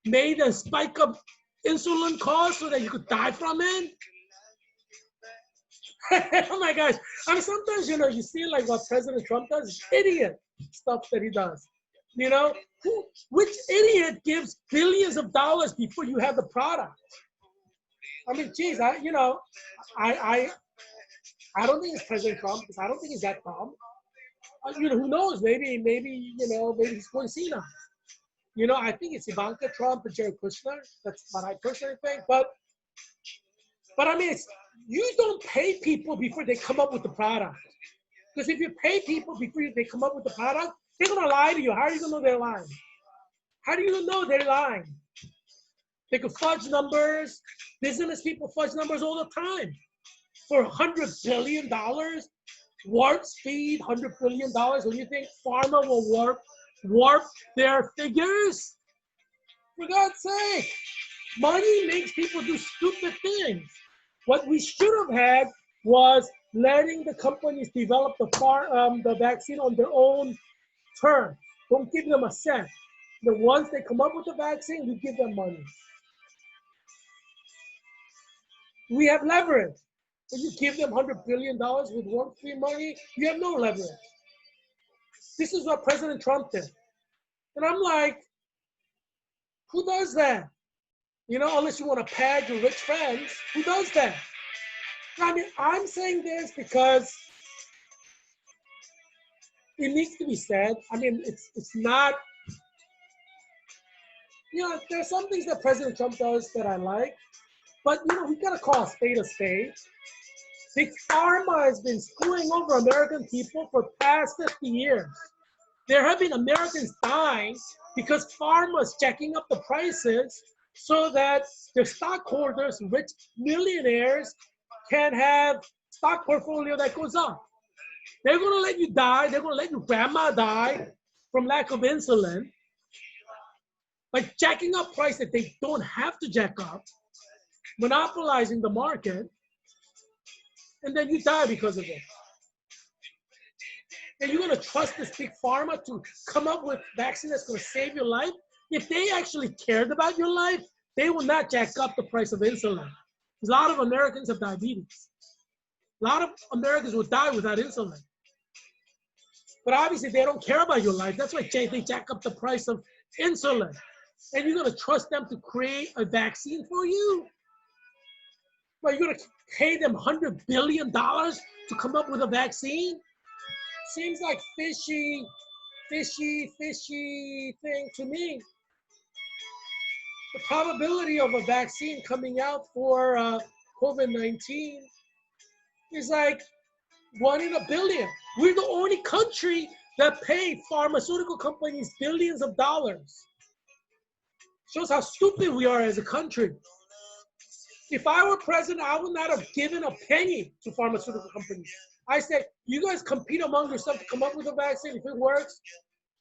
made them spike up insulin costs so that you could die from it? Oh my gosh. I mean, sometimes, you know, you see like what President Trump does, idiot stuff that he does. You know, which idiot gives billions of dollars before you have the product? I mean, geez, I don't think it's President Trump because I don't think he's that dumb. You know, who knows? Maybe he's going senile. You know, I think it's Ivanka Trump and Jared Kushner. That's what I personally think. But I mean, you don't pay people before they come up with the product. Because if you pay people before they come up with the product, they're gonna lie to you. How are you gonna know they're lying? How do you know they're lying? They could fudge numbers. Business people fudge numbers all the time. For $100 billion, warp speed, $100 billion, when you think pharma will warp their figures? For God's sake, money makes people do stupid things. What we should have had was letting the companies develop the vaccine on their own terms. Don't give them a cent. The once they come up with the vaccine, we give them money. We have leverage. When you give them $100 billion with warp-free money, you have no leverage. This is what President Trump did. And I'm like, who does that? You know, unless you want to pad your rich friends, who does that? I mean, I'm saying this because it needs to be said. I mean, it's not, you know, there's some things that President Trump does that I like, but, you know, we got to call a spade a spade. Big Pharma has been screwing over American people for past 50 years. There have been Americans dying because pharma is jacking up the prices so that their stockholders, rich millionaires, can have stock portfolio that goes up. They're going to let you die. They're going to let your grandma die from lack of insulin by jacking up price that they don't have to jack up, monopolizing the market, and then you die because of it. And you're going to trust this Big Pharma to come up with vaccine that's going to save your life? If they actually cared about your life, they will not jack up the price of insulin. A lot of Americans have diabetes. A lot of Americans will die without insulin. But obviously, they don't care about your life. That's why they jack up the price of insulin. And you're going to trust them to create a vaccine for you? Well, you're going to pay them $100 billion to come up with a vaccine? Seems like fishy thing to me. The probability of a vaccine coming out for COVID-19 is like 1 in a billion. We're the only country that pay pharmaceutical companies billions of dollars. Shows how stupid we are as a country. If I were president, I would not have given a penny to pharmaceutical companies. I said, you guys compete among yourselves to come up with a vaccine. If it works,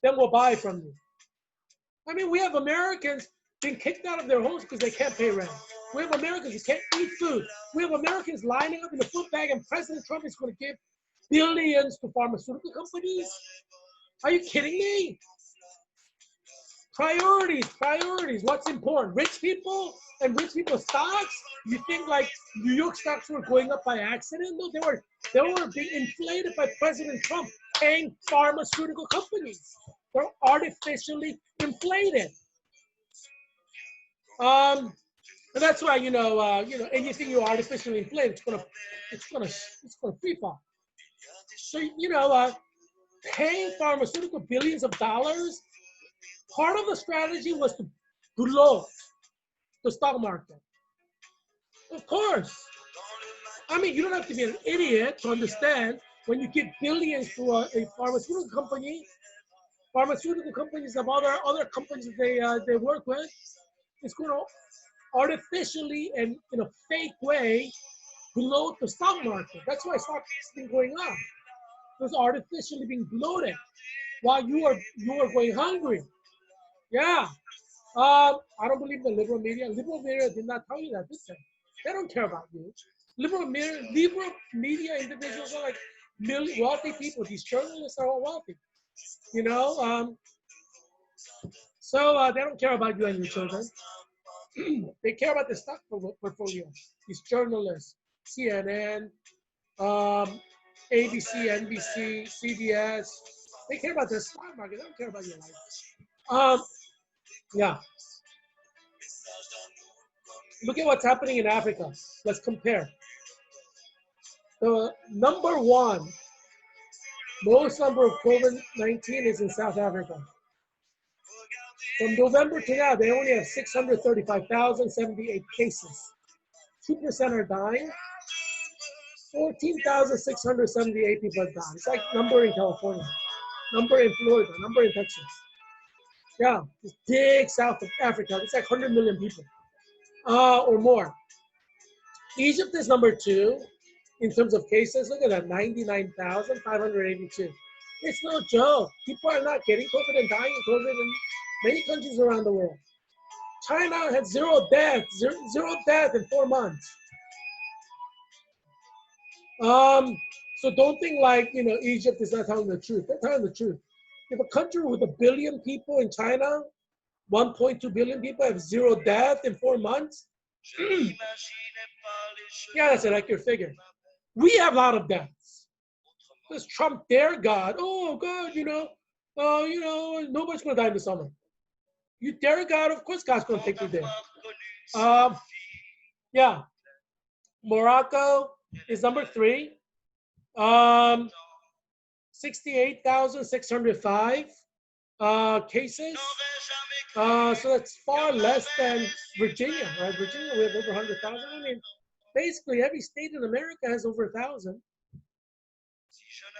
then we'll buy it from you. I mean, we have Americans being kicked out of their homes because they can't pay rent. We have Americans who can't eat food. We have Americans lining up in the food bag, and President Trump is going to give billions to pharmaceutical companies? Are you kidding me? Priorities. What's important? Rich people and rich people's stocks? You think like New York stocks were going up by accident? No, they were being inflated by President Trump paying pharmaceutical companies. They're artificially inflated. And that's why anything you artificially inflate, it's gonna free fall. So paying pharmaceutical billions of dollars. Part of the strategy was to blow the stock market. Of course. I mean, you don't have to be an idiot to understand when you give billions to a pharmaceutical company. Pharmaceutical companies have other companies that they work with. It's going to artificially and in a fake way bloat the stock market. That's why stock has been going up. It was artificially being bloated while you are going hungry. Yeah. I don't believe the liberal media. Liberal media did not tell you that this time. They don't care about you. Liberal media individuals are like wealthy people. These journalists are all wealthy. So they don't care about you and your children. They care about the stock portfolio. These journalists, CNN, ABC, NBC, CBS, they care about the stock market. They don't care about your life. Yeah. Look at what's happening in Africa. Let's compare. The number one most number of COVID-19 is in South Africa. From November to now, they only have 635,078 cases. 2% are dying. 14,678 people have died. It's like number in California, number in Florida, number in Texas. Yeah, it's big South Africa. It's like 100 million people or more. Egypt is number 2 in terms of cases. Look at that, 99,582. It's no joke. People are not getting COVID and dying of COVID in many countries around the world. China had zero deaths in 4 months. So don't think like, Egypt is not telling the truth. They're telling the truth. If a country with 1 billion people in China, 1.2 billion people have 0 death in 4 months, yeah, that's an accurate figure. We have a lot of deaths. Does Trump dare God? Oh, God, nobody's going to die in the summer. You dare God? Of course God's going to take you there. Yeah. Morocco is number 3. 68,605 cases. So that's far less than Virginia, right? Virginia, we have over 100,000. I mean, basically every state in America has over 1,000.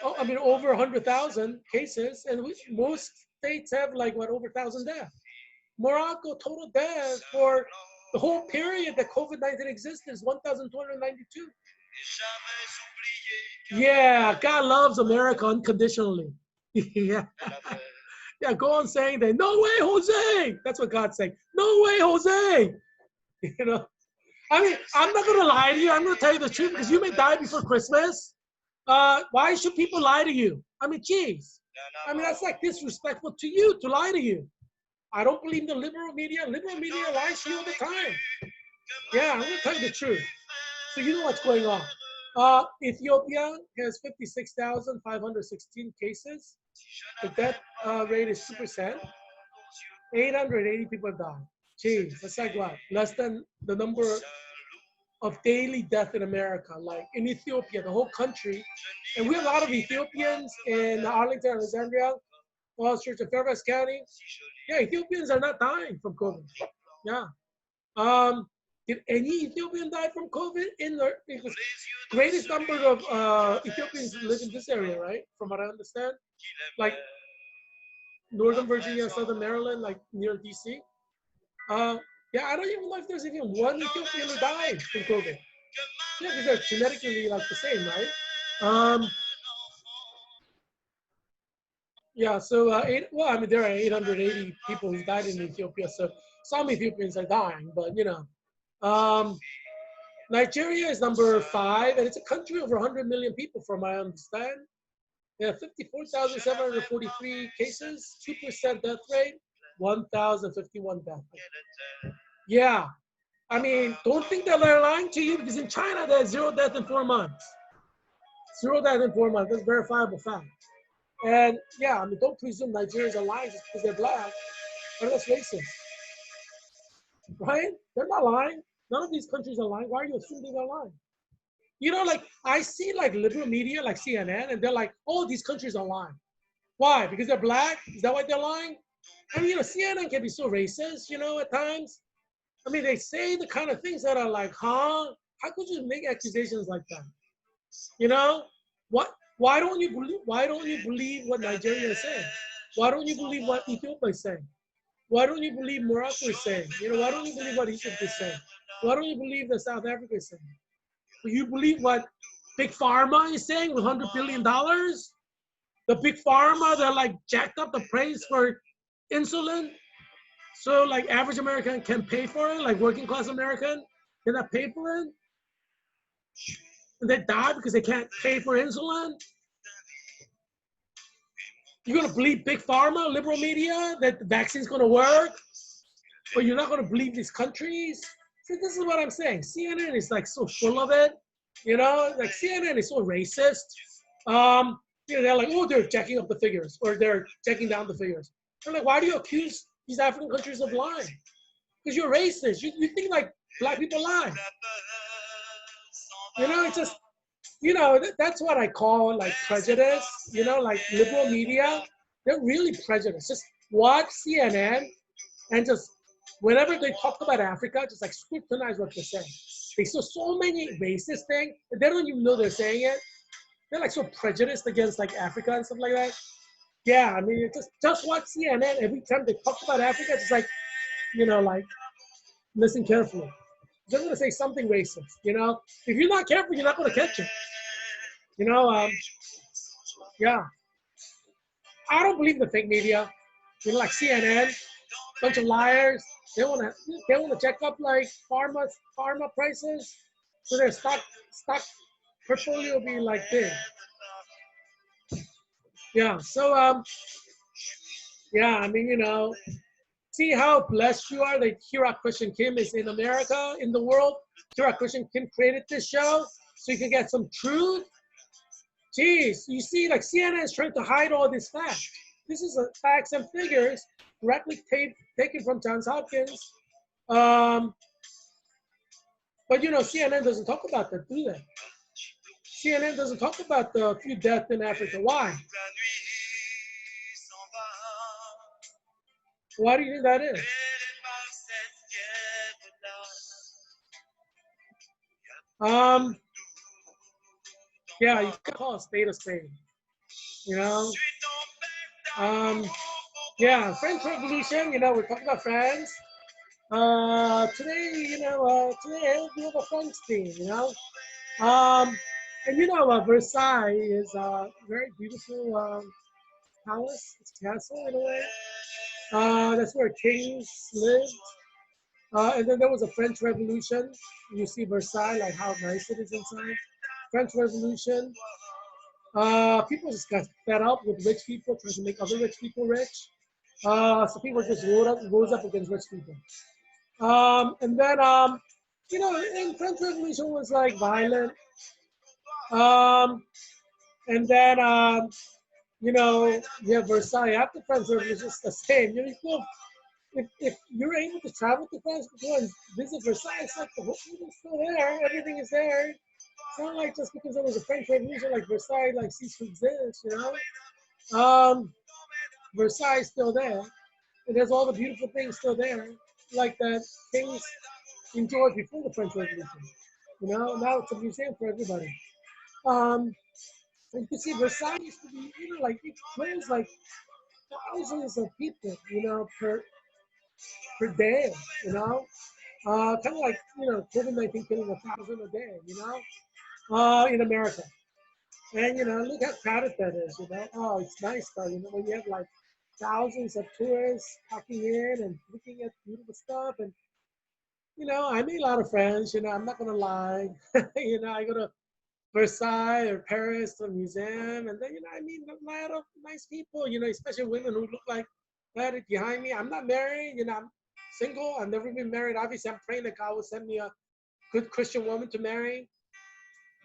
Over 100,000 cases, and most states have like over 1,000 deaths. Morocco total deaths for the whole period that COVID-19 existed is 1,292. Yeah, God loves America unconditionally. Yeah. Yeah, go on saying that. No way, Jose. That's what God's saying. No way, Jose. I'm not going to lie to you. I'm going to tell you the truth because you may die before Christmas. Why should people lie to you? Geez. That's like disrespectful to you to lie to you. I don't believe the liberal media. Liberal media lies to you all the time. Yeah, I'm gonna tell you the truth. So you know what's going on. Ethiopia has 56,516 cases. The death rate is 2%. 880 people died. Jeez, that's like what? Less than the number of daily death in America. Like in Ethiopia, the whole country. And we have a lot of Ethiopians in Arlington, Alexandria, Falls Church, and Fairfax County. Yeah, Ethiopians are not dying from COVID. Yeah. Did any Ethiopian die from COVID? Because greatest number of Ethiopians live in this area, right? From what I understand, like Northern Virginia, Southern Maryland, like near DC. Uh, yeah, I don't even know if there's even one Ethiopian who died from COVID. Yeah, because they're genetically like the same, right? Um, yeah, so well, I mean, there are 880 people who died in Ethiopia, so some Ethiopians are dying, but you know, um, Nigeria is number 5, and it's a country over 100 million people, from what I understand. They have 54,743 cases, 2% death rate, 1,051 death rate. Yeah, I mean, don't think that they're lying to you, because in China, there's 0 death in 4 months. 0 death in 4 months. That's verifiable fact. And yeah, I mean, don't presume Nigerians are lying just because they're black. And that's racist, right? They're not lying. None of these countries are lying. Why are you assuming they're lying? You know, like I see like liberal media, like CNN, and they're like, oh, these countries are lying. Why? Because they're black? Is that why they're lying? I mean, you know, CNN can be so racist, you know, at times. I mean, they say the kind of things that are like, huh? How could you make accusations like that? You know, what? Why don't you believe? Why don't you believe what Nigeria is saying? Why don't you believe what Ethiopia is saying? Why don't you believe Morocco is saying? You know, why don't you believe what Egypt is saying? Why don't you believe that South Africa is saying? Do you believe what Big Pharma is saying with $100 billion? The Big Pharma, they're like jacked up the price for insulin. So like average American can pay for it, like working class American cannot pay for it. And they die because they can't pay for insulin. You're gonna believe Big Pharma, liberal media, that the vaccine's gonna work? Or you're not gonna believe these countries? See, this is what I'm saying. CNN is like so full of it. You know, like CNN is so racist. You know, they're like, oh, they're checking up the figures, or they're checking down the figures. I'm like, why do you accuse these African countries of lying? Because you're racist. You think like black people lie. You know, it's just, you know, that's what I call like prejudice. You know, like liberal media, they're really prejudiced. Just watch CNN and just whenever they talk about Africa, just like scrutinize what they're saying. They say so many racist things, and they don't even know they're saying it. They're like so prejudiced against like Africa and stuff like that. Yeah, I mean, it's just watch CNN. Every time they talk about Africa, it's like, you know, like listen carefully. They're gonna say something racist. You know, if you're not careful, you're not gonna catch it. You know, yeah. I don't believe the fake media. You know, like CNN, bunch of liars. They wanna check up like pharma prices, so their stock portfolio will be like big. Yeah. So yeah, I mean, you know, see how blessed you are that Heerak Christian Kim is in America, in the world. Heerak Christian Kim created this show so you can get some truth. Jeez, you see, like CNN is trying to hide all this facts. This is facts and figures directly taken from Johns Hopkins. But you know, CNN doesn't talk about that, do they? CNN doesn't talk about the few deaths in Africa. Why? Why do you think that is? Yeah, you can call a spade, you know? Yeah, French Revolution, you know, we're talking about France. Today, you know, today we have a French theme, you know? And you know, Versailles is a very beautiful palace, it's a castle in a way. That's where kings lived. And then there was a French Revolution. You see Versailles, like how nice it is inside. French Revolution. People just got fed up with rich people trying to make other rich people rich. So people just rose up against rich people. And then, and French Revolution was like violent. Um, and then, you have Versailles after French Revolution. It's the same. If you're able to travel to France to go and visit Versailles, it's like the whole thing is still there. Everything is there. It's not like just because there was a French Revolution, like Versailles, like ceased to exist. Versailles is still there. And there's all the beautiful things still there, like that kings enjoyed before the French Revolution. Now it's a museum for everybody. Um, and you can see Versailles used to be, like it closed like thousands of people, per day, kind of like, COVID-19 killing 1,000 a day, in America. And, look how crowded that is. Oh, it's nice though, when you have like thousands of tourists packing in and looking at beautiful stuff. And, I made a lot of friends, I'm not going to lie. I go to Versailles or Paris to a museum, and then, I meet a lot of nice people, especially women who look like that behind me. I'm not married, I'm single. I've never been married. Obviously, I'm praying that God will send me a good Christian woman to marry.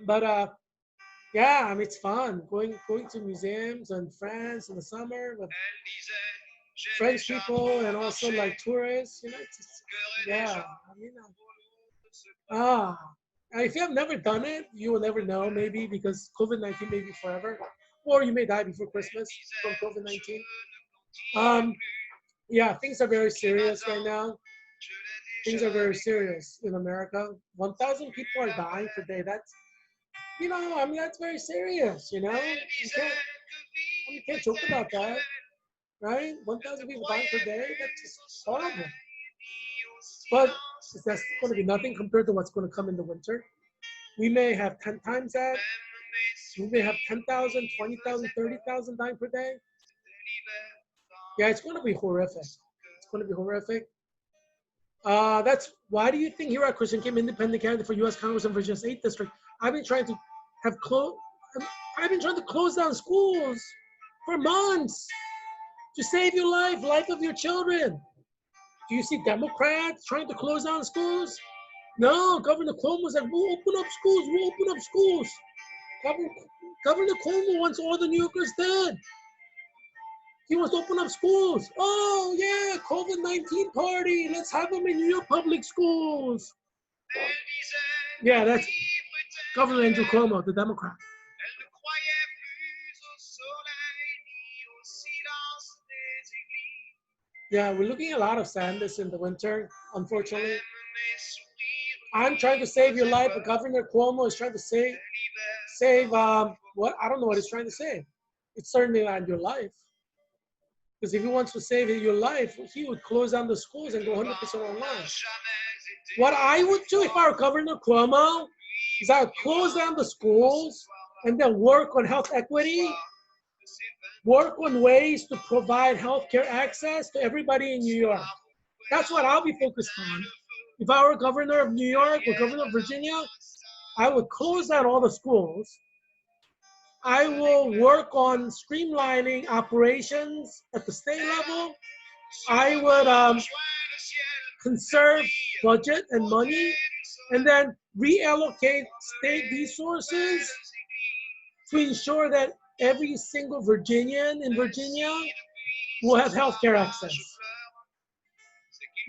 But yeah, I mean, it's fun going to museums and France in the summer with French people and also like tourists. It's just, yeah. I mean, ah, if you have never done it, you will never know. Maybe because COVID-19 may be forever, or you may die before Christmas from COVID-19. Um, yeah, things are very serious right now. Things are very serious in America. 1,000 people are dying per day. That's, I mean, that's very serious. You can't joke about that, right? 1,000 people dying per day. That's just horrible. But that's going to be nothing compared to what's going to come in the winter. We may have 10 times that. We may have 10,000, 20,000, 30,000 dying per day. Yeah, it's going to be horrific. It's going to be horrific. That's why do you think Heerak Christian came independent candidate for U.S. Congress in Virginia's 8th district? I've been trying to have close. I've been trying to close down schools for months to save your life of your children. Do you see Democrats trying to close down schools? No, Governor Cuomo was like, we'll open up schools. We'll open up schools. Governor Cuomo wants all the New Yorkers dead. He wants to open up schools. Oh, yeah, COVID-19 party. Let's have them in New York public schools. Yeah, that's Governor Andrew Cuomo, the Democrat. Yeah, we're looking at a lot of sadness in the winter, unfortunately. I'm trying to save your life, but Governor Cuomo is trying to save what? I don't know what he's trying to save. It's certainly not your life. Because if he wants to save your life, he would close down the schools and go 100% online. What I would do if I were Governor Cuomo is I would close down the schools and then work on health equity, work on ways to provide healthcare access to everybody in New York. That's what I'll be focused on. If I were governor of New York or governor of Virginia, I would close down all the schools. I will work on streamlining operations at the state level. I would conserve budget and money, and then reallocate state resources to ensure that every single Virginian in Virginia will have healthcare access.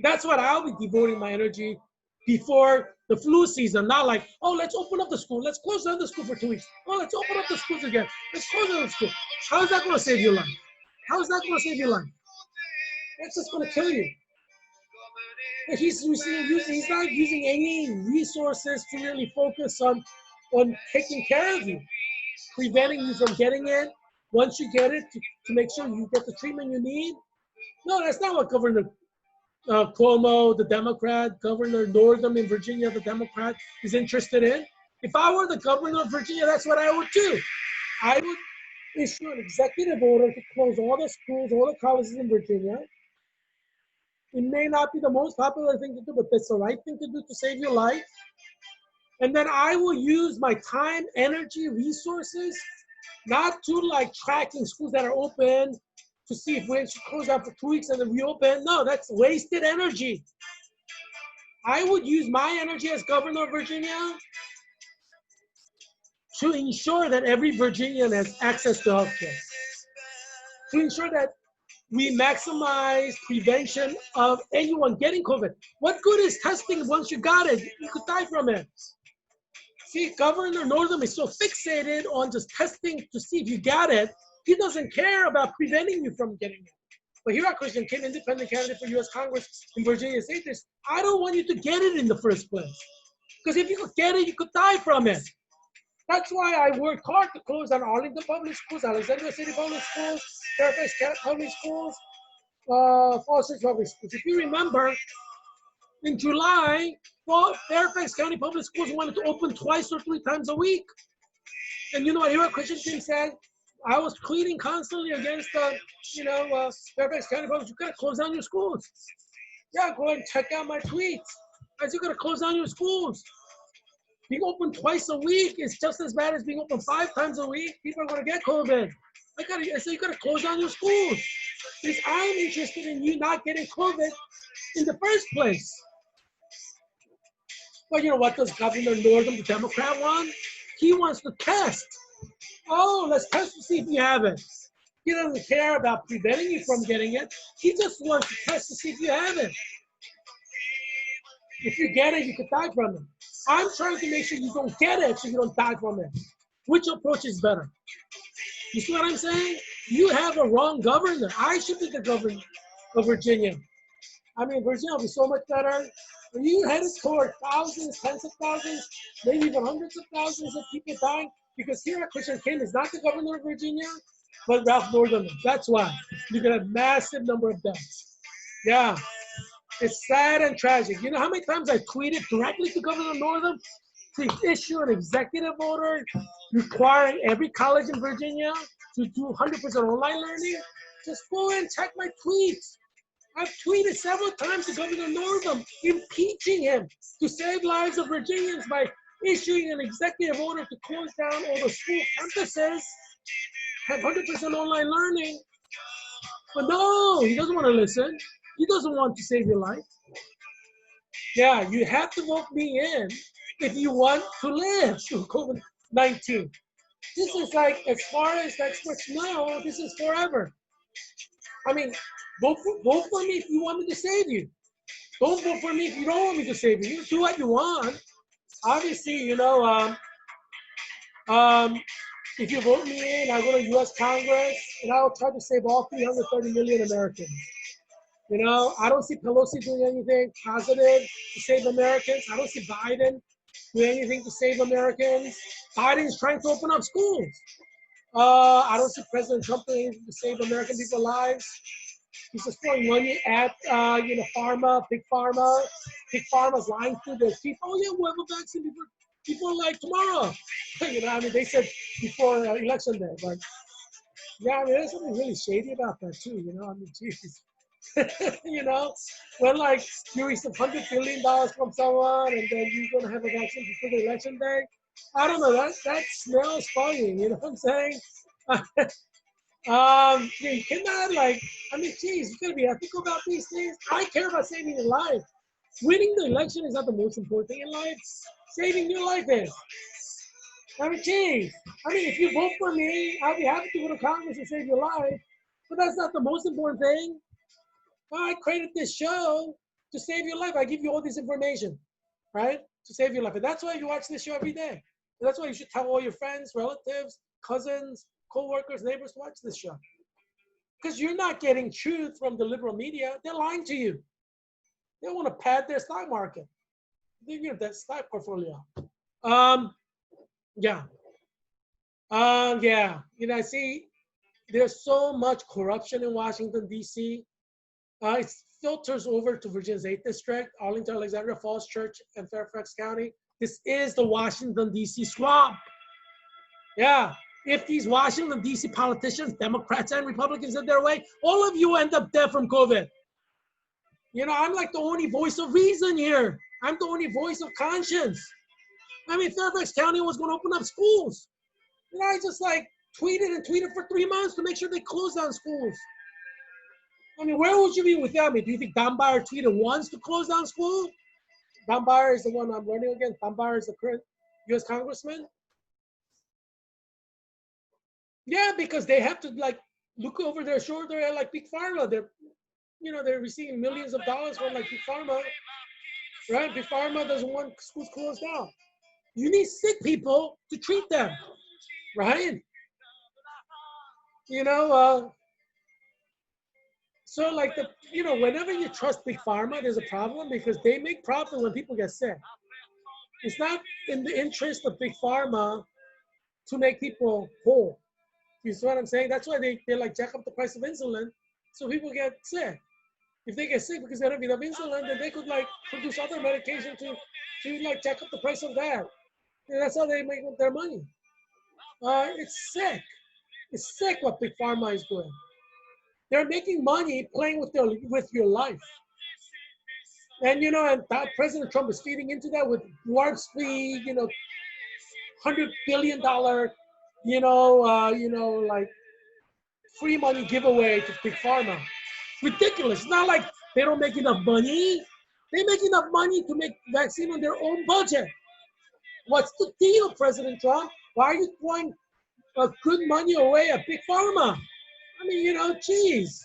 That's what I'll be devoting my energy before the flu season. Not like, oh, let's open up the school. Let's close down the school for 2 weeks. Oh, let's open up the schools again. Let's close down the school. How is that going to save your life? How is that going to save your life? That's just going to kill you. He's not using any resources to really focus on taking care of you, preventing you from getting it. Once you get it, to make sure you get the treatment you need. No, that's not what Governor Cuomo, the Democrat, Governor Northam in Virginia, the Democrat, is interested in. If I were the governor of Virginia, that's what I would do. I would issue an executive order to close all the schools, all the colleges in Virginia. It may not be the most popular thing to do, but that's the right thing to do to save your life. And then I will use my time, energy, resources, not to like tracking schools that are open to see if we should close down for 2 weeks and then reopen. No, that's wasted energy. I would use my energy as governor of Virginia to ensure that every Virginian has access to healthcare, to ensure that we maximize prevention of anyone getting COVID. What good is testing once you got it? You could die from it. See, Governor Northam is so fixated on just testing to see if you got it, he doesn't care about preventing you from getting it. But Heerak Christian, independent candidate for U.S. Congress in Virginia, said this: I don't want you to get it in the first place. Because if you could get it, you could die from it. That's why I worked hard to close down Arlington Public Schools, Alexandria City Public Schools, Fairfax Public Schools, Falls Church Public Schools. If you remember, in July, Fairfax County Public Schools wanted to open twice or 3 times a week. And you know what Heerak Christian team said? I was pleading constantly against, Fairfax County Public. You gotta close down your schools. Yeah, go ahead and check out my tweets. Guys, you gotta close down your schools. Being open twice a week is just as bad as being open 5 times a week. People are gonna get COVID. I say you gotta close down your schools. Because I'm interested in you not getting COVID in the first place. But you know what does Governor Northam, the Democrat, want? He wants to test. Oh, let's test to see if you have it. He doesn't care about preventing you from getting it. He just wants to test to see if you have it. If you get it, you could die from it. I'm trying to make sure you don't get it so you don't die from it. Which approach is better? You see what I'm saying? You have a wrong governor. I should be the governor of Virginia. I mean, Virginia will be so much better. When you headed toward thousands, tens of thousands, maybe even hundreds of thousands of people dying, because Heerak Christian is not the governor of Virginia, but Ralph Northam. That's why you're gonna have a massive number of deaths. Yeah, it's sad and tragic. You know how many times I tweeted directly to Governor Northam to issue an executive order requiring every college in Virginia to do 100% online learning? Just go and check my tweets. I've tweeted several times to Governor Northam impeaching him to save lives of Virginians by issuing an executive order to close down all the school campuses, have 100% online learning. But no, he doesn't want to listen. He doesn't want to save your life. Yeah, you have to vote me in if you want to live through COVID-19. This is like, as far as experts know, this is forever. I mean, vote for me if you want me to save you. Don't vote for me if you don't want me to save you. You do what you want. Obviously, if you vote me in, I'll go to U.S. Congress, and I'll try to save all 330 million Americans. I don't see Pelosi doing anything positive to save Americans. I don't see Biden doing anything to save Americans. Biden's trying to open up schools. I don't see President Trump doing anything to save American people's lives. He's just throwing money at, pharma, big pharma. Big pharma's lying to their people. Oh, yeah, we'll have a vaccine before like tomorrow. They said before election day. But, yeah, there's something really shady about that, too. Geez. When like you receive $100 billion from someone and then you're going to have a vaccine before the election day. I don't know, that smells funny, you know what I'm saying? You cannot geez, you gotta be ethical about these things. I care about saving your life. Winning the election is not the most important thing in life. Saving your life is. Geez. If you vote for me, I'll be happy to go to Congress and save your life. But that's not the most important thing. I created this show to save your life. I give you all this information, right? To save your life. And that's why you watch this show every day. And that's why you should tell all your friends, relatives, cousins, co-workers, neighbors to watch this show. Because you're not getting truth from the liberal media. They're lying to you. They want to pad their stock market. Their stock portfolio. Yeah. See, there's so much corruption in Washington, D.C. It filters over to Virginia's 8th District, Arlington, Alexandria, Falls Church, and Fairfax County. This is the Washington, D.C. swamp. Yeah. If these Washington, D.C. politicians, Democrats and Republicans get their way, all of you end up dead from COVID. I'm like the only voice of reason here. I'm the only voice of conscience. Fairfax County was going to open up schools. I just tweeted for 3 months to make sure they close down schools. I mean, where would you be without me? Do you think Don Bayer tweeted once to close down school? Don Bayer is the one I'm running against. Don Bayer is the current U.S. congressman. Yeah, because they have to like look over their shoulder at like Big Pharma. They're receiving millions of dollars from like Big Pharma, right? Big Pharma doesn't want schools closed down. You need sick people to treat them, right? You know, so like whenever you trust Big Pharma, there's a problem because they make profit when people get sick. It's not in the interest of Big Pharma to make people whole. You see what I'm saying? That's why they like jack up the price of insulin so people get sick. If they get sick because they don't have enough insulin, then they could like produce other medication to like jack up the price of that. And that's how they make their money. It's sick. It's sick what Big Pharma is doing. They're making money playing with your life. And President Trump is feeding into that with warp speed, $100 billion, like free money giveaway to Big Pharma. It's ridiculous. It's not like they don't make enough money. They make enough money to make vaccine on their own budget. What's the deal, President Trump? Why are you throwing good money away at Big Pharma? I mean, geez,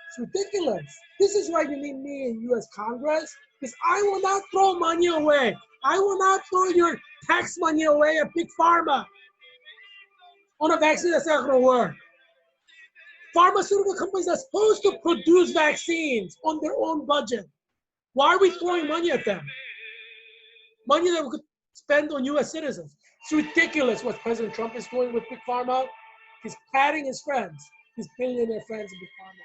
it's ridiculous. This is why you need me in U.S. Congress, because I will not throw money away. I will not throw your tax money away at Big Pharma on a vaccine that's not going to work. Pharmaceutical companies are supposed to produce vaccines on their own budget. Why are we throwing money at them? Money that we could spend on U.S. citizens. It's ridiculous what President Trump is doing with Big Pharma. He's patting his friends, his billionaire friends in Big Pharma.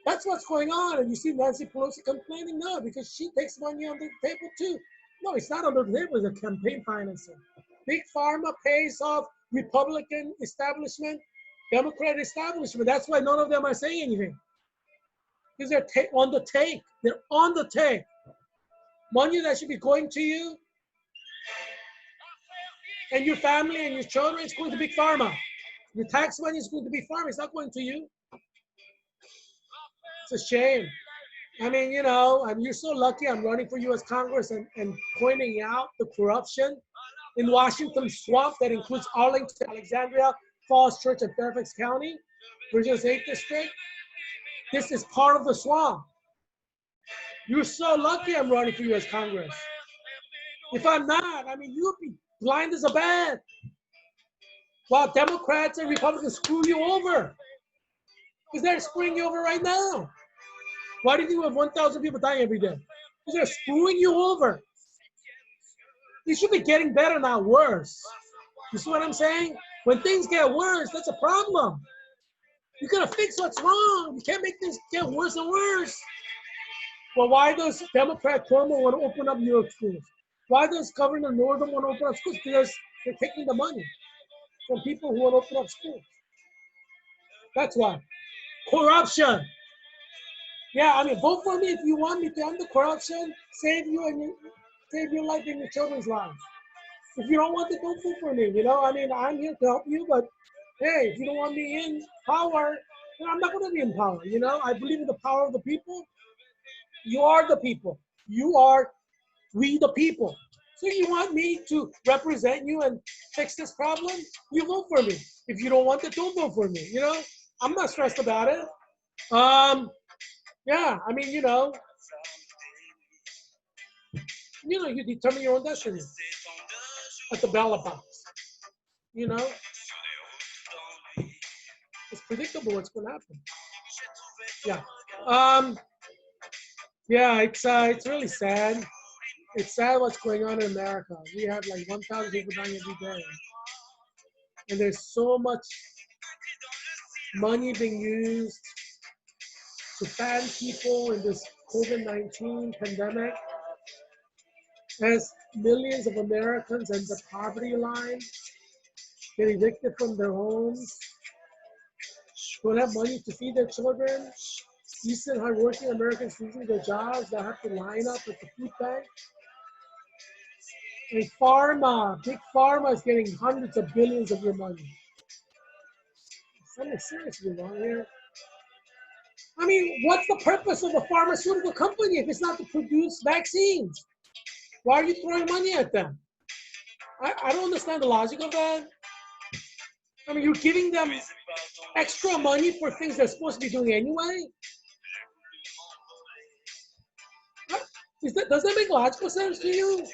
That's what's going on. And you see Nancy Pelosi complaining now because she takes money on the table too. No, it's not on the table, it's a campaign financing. Big Pharma pays off Republican establishment, Democrat establishment. That's why none of them are saying anything. Because they're on the take. They're on the take. Money that should be going to you and your family and your children is going to Big Pharma. Your tax money is going to Big Pharma. It's not going to you. It's a shame. I mean, you're so lucky I'm running for U.S. Congress and pointing out the corruption in Washington swamp that includes Arlington, Alexandria, Falls Church, and Fairfax County, Virginia's 8th District. This is part of the swamp. You're so lucky I'm running for U.S. Congress. If I'm not, you'd be blind as a bat. While Democrats and Republicans screw you over. Because they're screwing you over right now. Why do you think we have 1,000 people dying every day? Because they're screwing you over. You should be getting better, not worse. You see what I'm saying? When things get worse, that's a problem. You gotta fix what's wrong. You can't make things get worse and worse. Well, why does Democrat Cuomo want to open up New York schools? Why does Governor Northam want to open up schools? Because they're taking the money from people who want to open up schools. That's why. Corruption. Yeah, vote for me if you want me to end the corruption, save your life and your children's lives. If you don't want it, don't vote for me. I'm here to help you, but hey, if you don't want me in power, then I'm not going to be in power. I believe in the power of the people. You are the people. You are we the people. So you want me to represent you and fix this problem? You vote for me. If you don't want it, don't vote for me. I'm not stressed about it. Yeah, you determine your own destiny at the ballot box. It's predictable what's going to happen. Yeah. Yeah, it's really sad. It's sad what's going on in America. We have like 1,000 people dying every day. And there's so much money being used to ban people in this COVID-19 pandemic. As millions of Americans in the poverty line get evicted from their homes, don't have money to feed their children, decent, hardworking Americans losing their jobs that have to line up at the food bank. And Big Pharma is getting hundreds of billions of your money. Something seriously wrong here. I mean, what's the purpose of a pharmaceutical company if it's not to produce vaccines? Why are you throwing money at them? I don't understand the logic of that. I mean, you're giving them extra money for things they're supposed to be doing anyway. Does that make logical sense to you?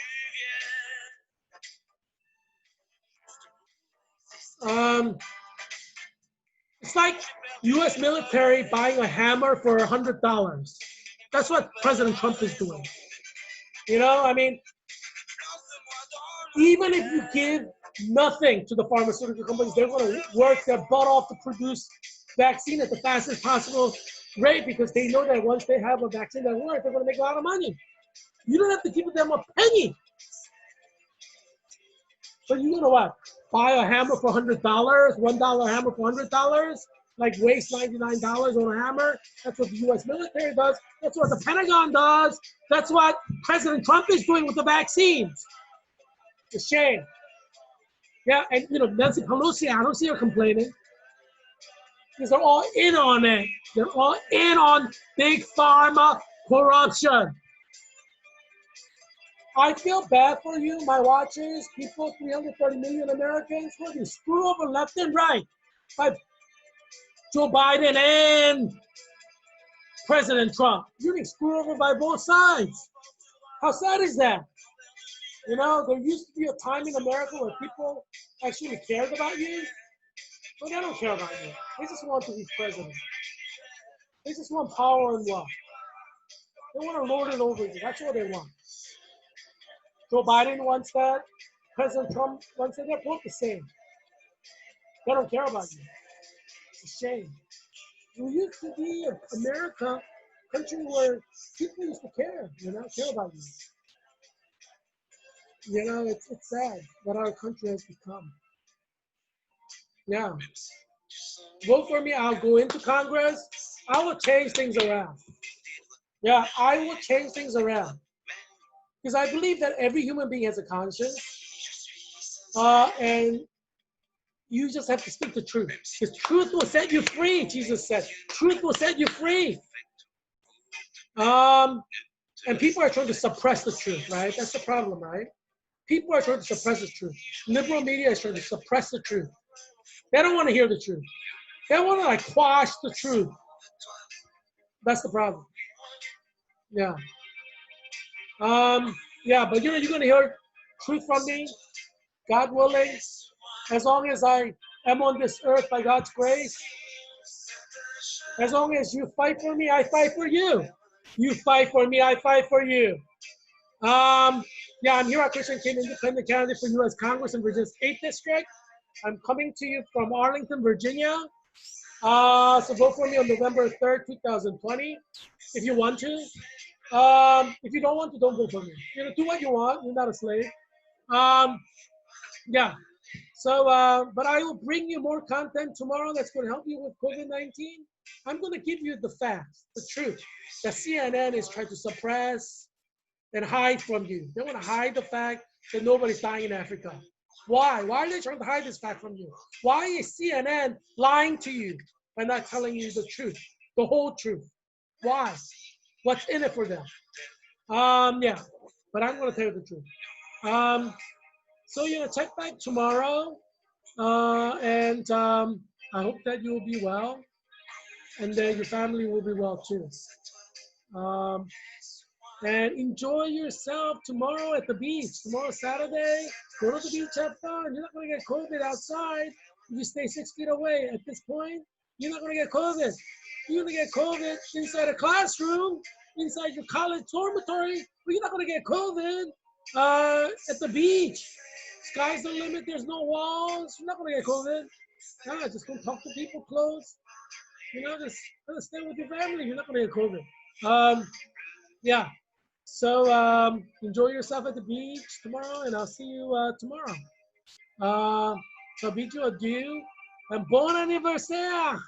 It's like U.S. military buying a hammer for $100. That's what President Trump is doing. You know, I mean, even if you give nothing to the pharmaceutical companies, they're going to work their butt off to produce vaccine at the fastest possible rate because they know that once they have a vaccine that works, they're going to make a lot of money. You don't have to give them a penny. So you're going to what? Buy a hammer for $100, $1 hammer for $100, like waste $99 on a hammer. That's what the U.S. military does. That's what the Pentagon does. That's what President Trump is doing with the vaccines. It's a shame. Yeah, and you know, Nancy Pelosi, I don't see her complaining. Because they're all in on it. They're all in on big pharma corruption. I feel bad for you, my watchers, people, 330 million Americans, who are being screwed over left and right by Joe Biden and President Trump. You're being screwed over by both sides. How sad is that? You know, there used to be a time in America where people actually cared about you, but they don't care about you. They just want to be president. They just want power and wealth. They want to lord it over you. That's what they want. Joe Biden wants that. President Trump wants that. They're both the same. They don't care about you. It's a shame. We used to be America, a country where people used to care, you know, care about you. You know, it's sad what our country has become. Yeah. Vote for me. I'll go into Congress. I will change things around. Yeah, I will change things around. Because I believe that every human being has a conscience. And you just have to speak the truth. Because truth will set you free, Jesus said. Truth will set you free. And people are trying to suppress the truth, right? That's the problem, right? People are trying to suppress the truth. Liberal media is trying to suppress the truth. They don't want to hear the truth. They want to like quash the truth. That's the problem. Yeah. Yeah, but you know, you're going to hear truth from me, God willing, as long as I am on this earth by God's grace. As long as you fight for me, I fight for you. You fight for me, I fight for you. Yeah, I'm Heerak, Christian King, independent candidate for U.S. Congress in Virginia's 8th District. I'm coming to you from Arlington, Virginia. So vote for me on November 3rd, 2020, if you want to. If you don't want to, don't vote for me. You know, do what you want. You're not a slave. Yeah. So, but I will bring you more content tomorrow that's going to help you with COVID-19. I'm going to give you the facts, the truth that CNN is trying to suppress and hide from you. They want to hide the fact that nobody's dying in Africa. Why? Why are they trying to hide this fact from you? Why is CNN lying to you by not telling you the truth, the whole truth? Why? What's in it for them? Yeah, but I'm going to tell you the truth. So, you know, check back tomorrow, and I hope that you will be well, and that your family will be well too. And enjoy yourself tomorrow at the beach. Tomorrow, Saturday, go to the beach, have fun. You're not going to get COVID outside if you stay 6 feet away. At this point, you're not going to get COVID. You're going to get COVID inside a classroom, inside your college dormitory, but you're not going to get COVID at the beach. Sky's the limit. There's no walls. You're not going to get COVID. Yeah, just go talk to people close. You know, just stay with your family. You're not going to get COVID. Yeah. So enjoy yourself at the beach tomorrow, and I'll see you tomorrow. So bid you adieu, and bon anniversaire!